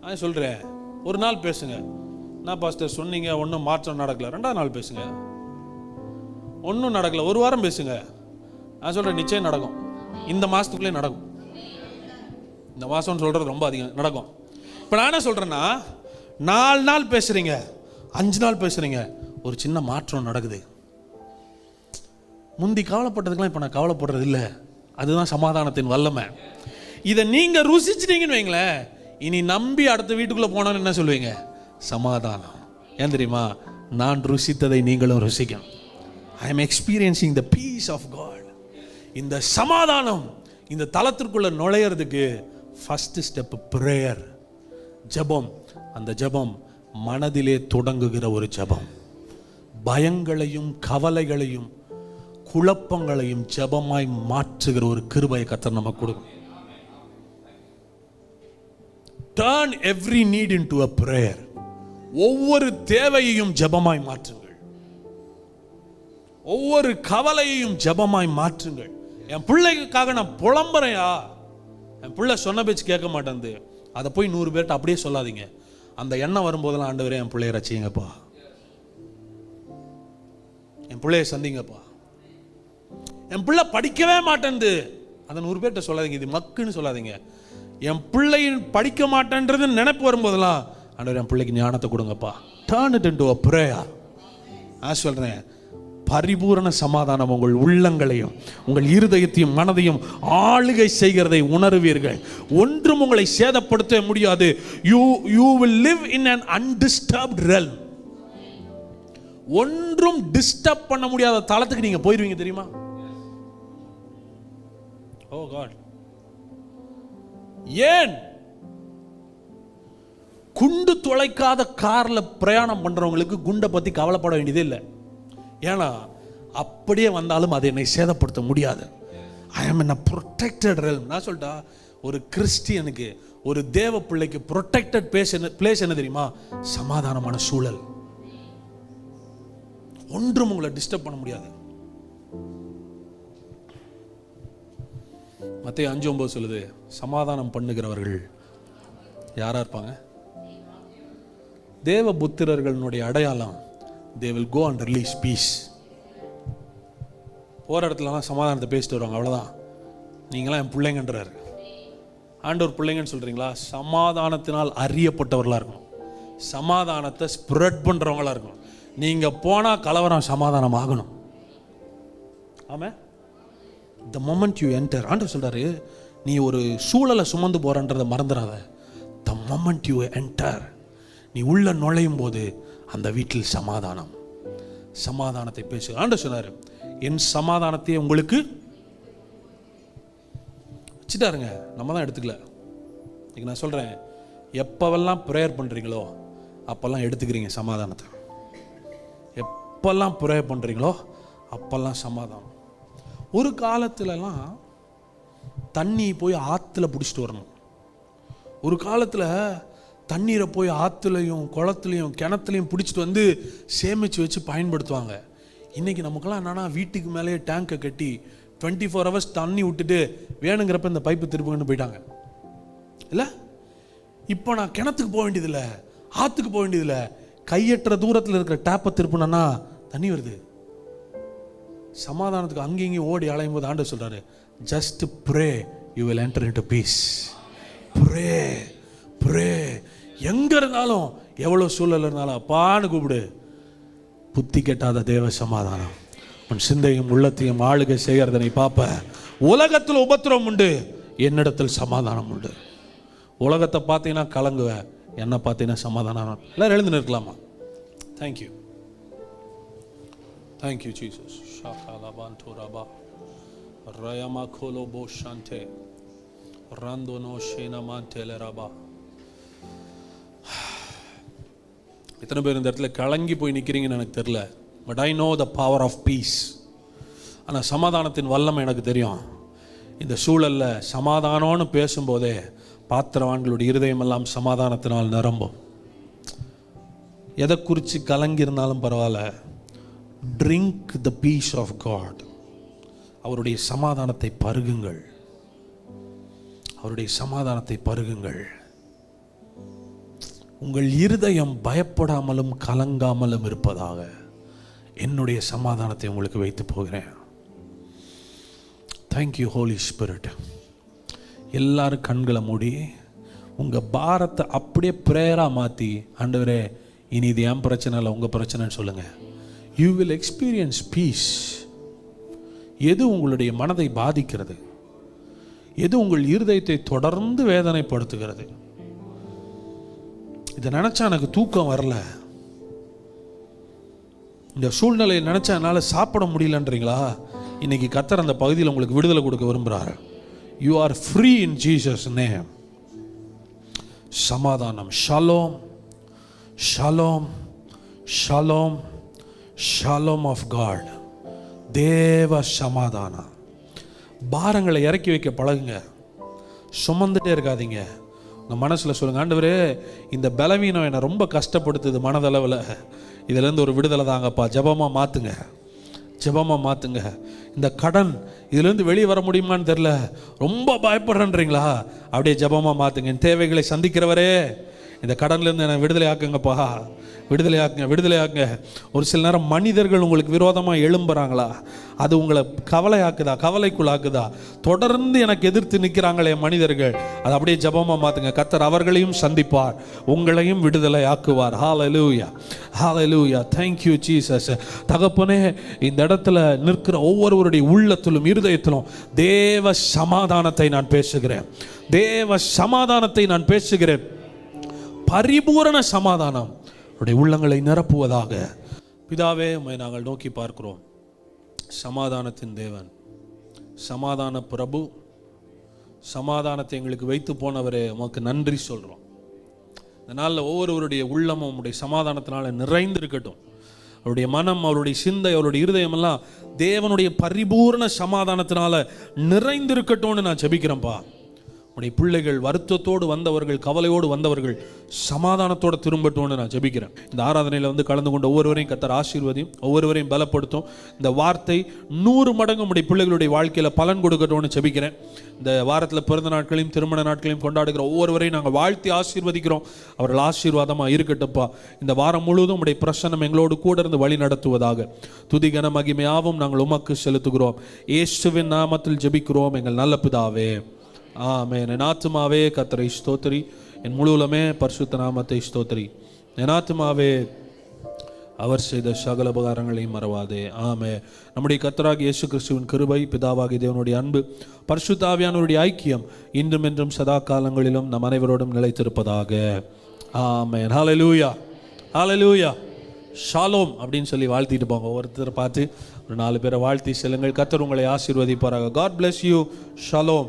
நான் சொல்கிறேன், ஒரு நாள் பேசுங்க, நான் பாஸ்டர் சொன்னீங்க ஒன்றும் மாற்றம் நடக்கல. 2வது நாள் பேசுங்க, ஒன்றும் நடக்கல. ஒரு வாரம் பேசுங்க, நான் சொல்கிறேன் நிச்சயம் நடக்கும். இந்த மாதத்துக்குள்ளே நடக்கும். இந்த மாதம்னு சொல்கிறது ரொம்ப அதிகம், நடக்கும். இப்போ நான் என்ன சொல்கிறேன்னா, 4 நாள் பேசுகிறீங்க, 5 நாள் பேசுகிறீங்க, ஒரு சின்ன மாற்றம் நடக்குது. முந்தி கவலைப்பட்டதுக்கெல்லாம் இப்போ நான் கவலைப்படுறது இல்லை. அதுதான் சமாதானத்தின் வல்லமை. இதை நீங்கள் ருசிச்சிட்டீங்கன்னு வைங்களேன், இனி நம்பி அடுத்த வீட்டுக்குள்ளே போனோன்னு என்ன சொல்லுவீங்க? சமாதானம். ஏன் தெரியுமா? நான் ருசித்ததை நீங்களும் ருசிக்கணும். I am experiencing the peace of God. இந்த சமாதானம் இந்த தலத்திற்குள்ள நுழையிறதுக்கு ஃபர்ஸ்ட் ஸ்டெப் பிரேயர், ஜெபம். அந்த ஜெபம் மனதிலே தொடங்குகிற ஒரு ஜெபம். பயங்களையும் கவலைகளையும் குழப்பங்களையும் ஜெபமாய் மாற்றுகிற ஒரு கிருபையை கர்த்தர் நமக்கு கொடுக்கும். Turn every need into a prayer. ஒவ்வொரு தேவையையும் ஜெபமாய் மாற்றுங்கள், ஒவ்வொரு கவலையையும் ஜெபமாய் மாற்றுங்கள். என் பிள்ளைக்காக நான் புலம்புறையா, என் பிள்ளை சொன்ன பேச்சு கேட்க மாட்டேங்குது, அதை போய் 100 பேர்ட்ட அப்படியே சொல்லாதீங்க. அந்த எண்ணம் வரும்போதெல்லாம், ஆண்டவரே என் பிள்ளைய ரட்சிங்கப்பா, என் பிள்ளைய சந்திங்கப்பா. என் பிள்ளை படிக்கவே மாட்டேன்து, அதை 100 பேர்ட்ட சொல்லாதீங்க, இது மக்குன்னு சொல்லாதீங்க. என் பிள்ளையின் படிக்க மாட்டேன்றது நினைப்பு வரும்போதெல்லாம், ஆண்டவரே என் பிள்ளைக்கு ஞானத்தை கொடுங்கப்பா. Turn it into a prayer. நான் சொல்றேன், பரிபூரண சமாதானம் உங்கள் உள்ளங்களையும் உங்கள் இருதயத்தையும் மனதையும் ஆளுகை செய்கிறதை உணர்வீர்கள். ஒன்றும் உங்களை சேதப்படுத்த முடியாது. You will live in an undisturbed realm. ஒன்றும் டிஸ்டர்ப் பண்ண முடியாத தளத்துக்கு நீங்க போயிருவீங்க தெரியுமா? ஓ காட். ஏன் குண்டு துளைக்காத கார்ல பிரயாணம் பண்றவங்களுக்கு குண்டை பத்தி கவலைப்பட வேண்டியதே இல்லை. ஏன்னா அப்படியே வந்தாலும் அது என்னை சேதப்படுத்த முடியாது. ஐ ஆம் இன் a protected realm. நான் சொல்லிட்டா, ஒரு கிறிஸ்டியனுக்கு, ஒரு தேவ பிள்ளைக்கு protected place என்ன தெரியுமா? சமாதானமான சூழல். ஒன்றும் உங்களை டிஸ்டர்ப் பண்ண முடியாது. மத்தேயு 5:9 சொல்லுது, சமாதானம் பண்ணுகிறவர்கள் யாரா இருப்பாங்க? தேவ புத்திரர்களுடைய அடையாளம். They will go and release peace. போகிற இடத்துலலாம் சமாதானத்தை பேசிட்டு வருவாங்க, அவ்வளோதான். நீங்களாம் என் பிள்ளைங்கன்றாரு. ஆண்டவர் பிள்ளைங்கன்னு சொல்கிறீங்களா? சமாதானத்தினால் அறியப்பட்டவர்களாக இருக்கணும், சமாதானத்தை ஸ்ப்ரெட் பண்ணுறவங்களா இருக்கணும். நீங்கள் போனால் கலவரம் சமாதானம் ஆகணும். ஆமாம். the moment you enter, ஆண்டவர் சொல்கிறாரு, நீ ஒரு சூழலை சுமந்து போகிறன்றதை மறந்துடாத. the moment you enter, நீ உள்ள நுழையும் போது அந்த வீட்டில் சமாதானம், சமாதானத்தை பேசு. ஆண்டவர் சொன்னார், என் சமாதானத்தை உங்களுக்கு வச்சுட்டாருங்க. நம்ம தான் எடுத்துக்கல. இன்னைக்கு நான் சொல்கிறேன், எப்போவெல்லாம் ப்ரேயர் பண்ணுறீங்களோ அப்போல்லாம் எடுத்துக்கிறீங்க சமாதானத்தை. எப்பெல்லாம் ப்ரேயர் பண்ணுறீங்களோ அப்போல்லாம் சமாதானம். ஒரு காலத்துலலாம் தண்ணி போய் ஆற்றுல பிடிச்சிட்டு வரணும். ஒரு காலத்தில் தண்ணீரை போய் ஆற்றுலையும் குளத்துலையும் கிணத்துலையும் பிடிச்சிட்டு வந்து சேமித்து வச்சு பயன்படுத்துவாங்க. இன்றைக்கி நமக்கெல்லாம் என்னென்னா, வீட்டுக்கு மேலேயே டேங்கை கட்டி 24 hours தண்ணி விட்டுட்டு வேணுங்கிறப்ப இந்த பைப்பு திருப்புங்கன்னு போயிட்டாங்க இல்லை? இப்போ நான் கிணத்துக்கு போக வேண்டியதில்லை, ஆற்றுக்கு போக வேண்டியதில்லை, கையற்ற தூரத்தில் இருக்கிற டேப்பை திருப்புனா தண்ணி வருது. சமாதானத்துக்கு அங்கேயும் ஓடி அலையும் போது ஆண்டவர் சொல்கிறாரு, just pray you will enter into peace. Pray pray. எங்கே இருந்தாலும் எவ்வளோ சூழல் இருந்தாலும் அப்பான்னு கூப்பிடு. புத்தி கெட்டாத தேவ சமாதானம் உன் சிந்தையும் உள்ளத்தையும் ஆளுகை செய்கிறதனை பார்ப்ப. உலகத்தில் உபத்திரம் உண்டு, என்னிடத்தில் சமாதானம் உண்டு. உலகத்தை பார்த்தீங்கன்னா கலங்குவேன், என்ன பார்த்தீங்கன்னா சமாதானம். எல்லாரும் எழுந்து நிற்கலாமா? தேங்க்யூ. Thank you Jesus. ஷாகாலபான்டோரபா ரயமா கோலோபோ ஷாண்டே ரந்தோனோ ஷேனமான்டேலரபா. எத்தனை பேர் இந்த இடத்துல கலங்கி போய் நிற்கிறீங்கன்னு எனக்கு தெரியல. But I know the power of peace. ஆனால் சமாதானத்தின் வல்லமை எனக்கு தெரியும். இந்த சூழலில் சமாதானம்னு பேசும்போதே பாத்திரவான்களுடைய இருதயமெல்லாம் சமாதானத்தினால் நிரம்பும். எதை குறித்து கலங்கியிருந்தாலும் பரவாயில்ல, drink the peace of God. அவருடைய சமாதானத்தை பருகுங்கள், அவருடைய சமாதானத்தை பருகுங்கள். உங்கள் இருதயம் பயப்படாமலும் கலங்காமலும் இருப்பதாக என்னுடைய சமாதானத்தை உங்களுக்கு வைத்து போகிறேன். Thank you Holy Spirit. எல்லாரும் கண்களை மூடி உங்கள் பாரத்தை அப்படியே ப்ரேயராக மாற்றி, ஆண்டவரே இனி இது என் பிரச்சனை இல்லை உங்கள் பிரச்சனைன்னு சொல்லுங்கள். You will experience peace. எது உங்களுடைய மனதை பாதிக்கிறது, எது உங்கள் இருதயத்தை தொடர்ந்து வேதனைப்படுத்துகிறது, இதை நினச்சா எனக்கு தூக்கம் வரல, இந்த சூழ்நிலையை நினச்சா என்னால் சாப்பிட முடியலன்றீங்களா? இன்னைக்கு கர்த்தர் அந்த பகுதியில் உங்களுக்கு விடுதலை கொடுக்க விரும்புகிறார். You are free in Jesus name. சமாதானம். Shalom shalom shalom shalom of God. தேவ சமாதானம். பாரங்களை இறக்கி வைக்க பழகுங்க. சுமந்துட்டே இருக்காதீங்க. உங்கள் மனசில் சொல்லுங்கள், ஆண்டவரே இந்த பலவீனம் என்னை ரொம்ப கஷ்டப்படுத்துது மனதளவில், இதிலேருந்து ஒரு விடுதலை தாங்கப்பா. ஜபமாக மாற்றுங்க, ஜபமாக மாற்றுங்க. இந்த கடன் இதுலேருந்து வெளியே வர முடியுமான்னு தெரில, ரொம்ப பயப்படுறேன்றீங்களா? அப்படியே ஜபமாக மாற்றுங்க. என் தேவைகளை சந்திக்கிறவரே இந்த கடன்லேருந்து என்னை விடுதலை ஆக்குங்கப்பா, விடுதலை ஆக்குங்க, விடுதலை ஆக்குங்க. ஒரு சில நேரம் மனிதர்கள் உங்களுக்கு விரோதமாக எழும்புறாங்களா? அது உங்களை கவலையாக்குதா, கவலைக்குள்ளாக்குதா? தொடர்ந்து எனக்கு எதிர்த்து நிற்கிறாங்களே மனிதர்கள், அதை அப்படியே ஜபமாக மாற்றுங்க. கர்த்தர் அவர்களையும் சந்திப்பார், உங்களையும் விடுதலை ஆக்குவார். ஹல்லேலூயா, ஹல்லேலூயா. Thank you Jesus. தகப்பனே, இந்த இடத்துல நிற்கிற ஒவ்வொருவருடைய உள்ளத்திலும் இருதயத்திலும் தேவ சமாதானத்தை நான் பேசுகிறேன், தேவ சமாதானத்தை நான் பேசுகிறேன். பரிபூரண சமாதானம் உடைய உள்ளங்களை நிரப்புவதாக. பிதாவே, உம்மை நாங்கள் நோக்கி பார்க்கிறோம். சமாதானத்தின் தேவன், சமாதான பிரபு, சமாதானத்தை எங்களுக்கு வைத்து போனவரே, உமக்கு நன்றி சொல்கிறோம். இந்த நாளில் ஒவ்வொருவருடைய உள்ளமும் உம்முடைய சமாதானத்தினால நிறைந்திருக்கட்டும். அவருடைய மனம், அவருடைய சிந்தை, அவருடைய இருதயமெல்லாம் தேவனுடைய பரிபூரண சமாதானத்தினால நிறைந்திருக்கட்டும்னு நான் ஜெபிக்கிறேன்ப்பா. உடைய பிள்ளைகள் வருத்தத்தோடு வந்தவர்கள், கவலையோடு வந்தவர்கள் சமாதானத்தோடு திரும்பட்டும்னு நான் ஜெபிக்கிறேன். இந்த ஆராதனையில் கலந்து கொண்ட ஒவ்வொருவரையும் கர்த்தர் ஆசீர்வதியும், ஒவ்வொருவரையும் பலப்படுத்தும். இந்த வார்த்தை 100 மடங்கு உடைய பிள்ளைகளுடைய வாழ்க்கையில் பலன் கொடுக்கட்டும்னு ஜெபிக்கிறேன். இந்த வாரத்தில் பிறந்த நாட்களையும் திருமண நாட்களையும் கொண்டாடுகிற ஒவ்வொருவரையும் நாங்கள் வாழ்த்தி ஆசீர்வதிக்கிறோம். அவர்கள் ஆசீர்வாதமாக இருக்கட்டும்ப்பா. இந்த வாரம் முழுவதும் உடைய பிரசன்னம் எங்களோடு கூட இருந்து வழி நடத்துவதாக. துதி கன மகிமையாவும் நாங்கள் உமக்கு செலுத்துகிறோம். இயேசுவின் நாமத்தில் ஜெபிக்கிறோம் எங்கள் நல்ல பிதாவே, ஆமென். என் ஆத்துமாவே கர்த்தரை ஸ்தோத்திரி, என் முழுவலுமே பரிசுத்த நாமத்தை ஸ்தோத்திரி. என் ஆத்துமாவே அவர் செய்த சகல உபகாரங்களையும் மறவாதே. ஆமென். நம்முடைய கர்த்தராகிய இயேசு கிறிஸ்துவின் கிருபை, பிதாவாகிய தேவனுடைய அன்பு, பரிசுத்த ஆவியானவருடைய ஐக்கியம் இன்றும் என்றும் சதா காலங்களிலும் நம் அனைவரோடும் நிலைத்திருப்பதாக. ஆமென். ஹல்லேலூயா, ஹல்லேலூயா. ஷாலோம் அப்படின்னு சொல்லி வாழ்த்திட்டு போங்க. ஒருத்தர் பார்த்து ஒரு 4 பேரை வாழ்த்தி செல்லுங்கள். கர்த்தர் உங்களை ஆசீர்வதிப்பாராக. God bless you. ஷாலோம்.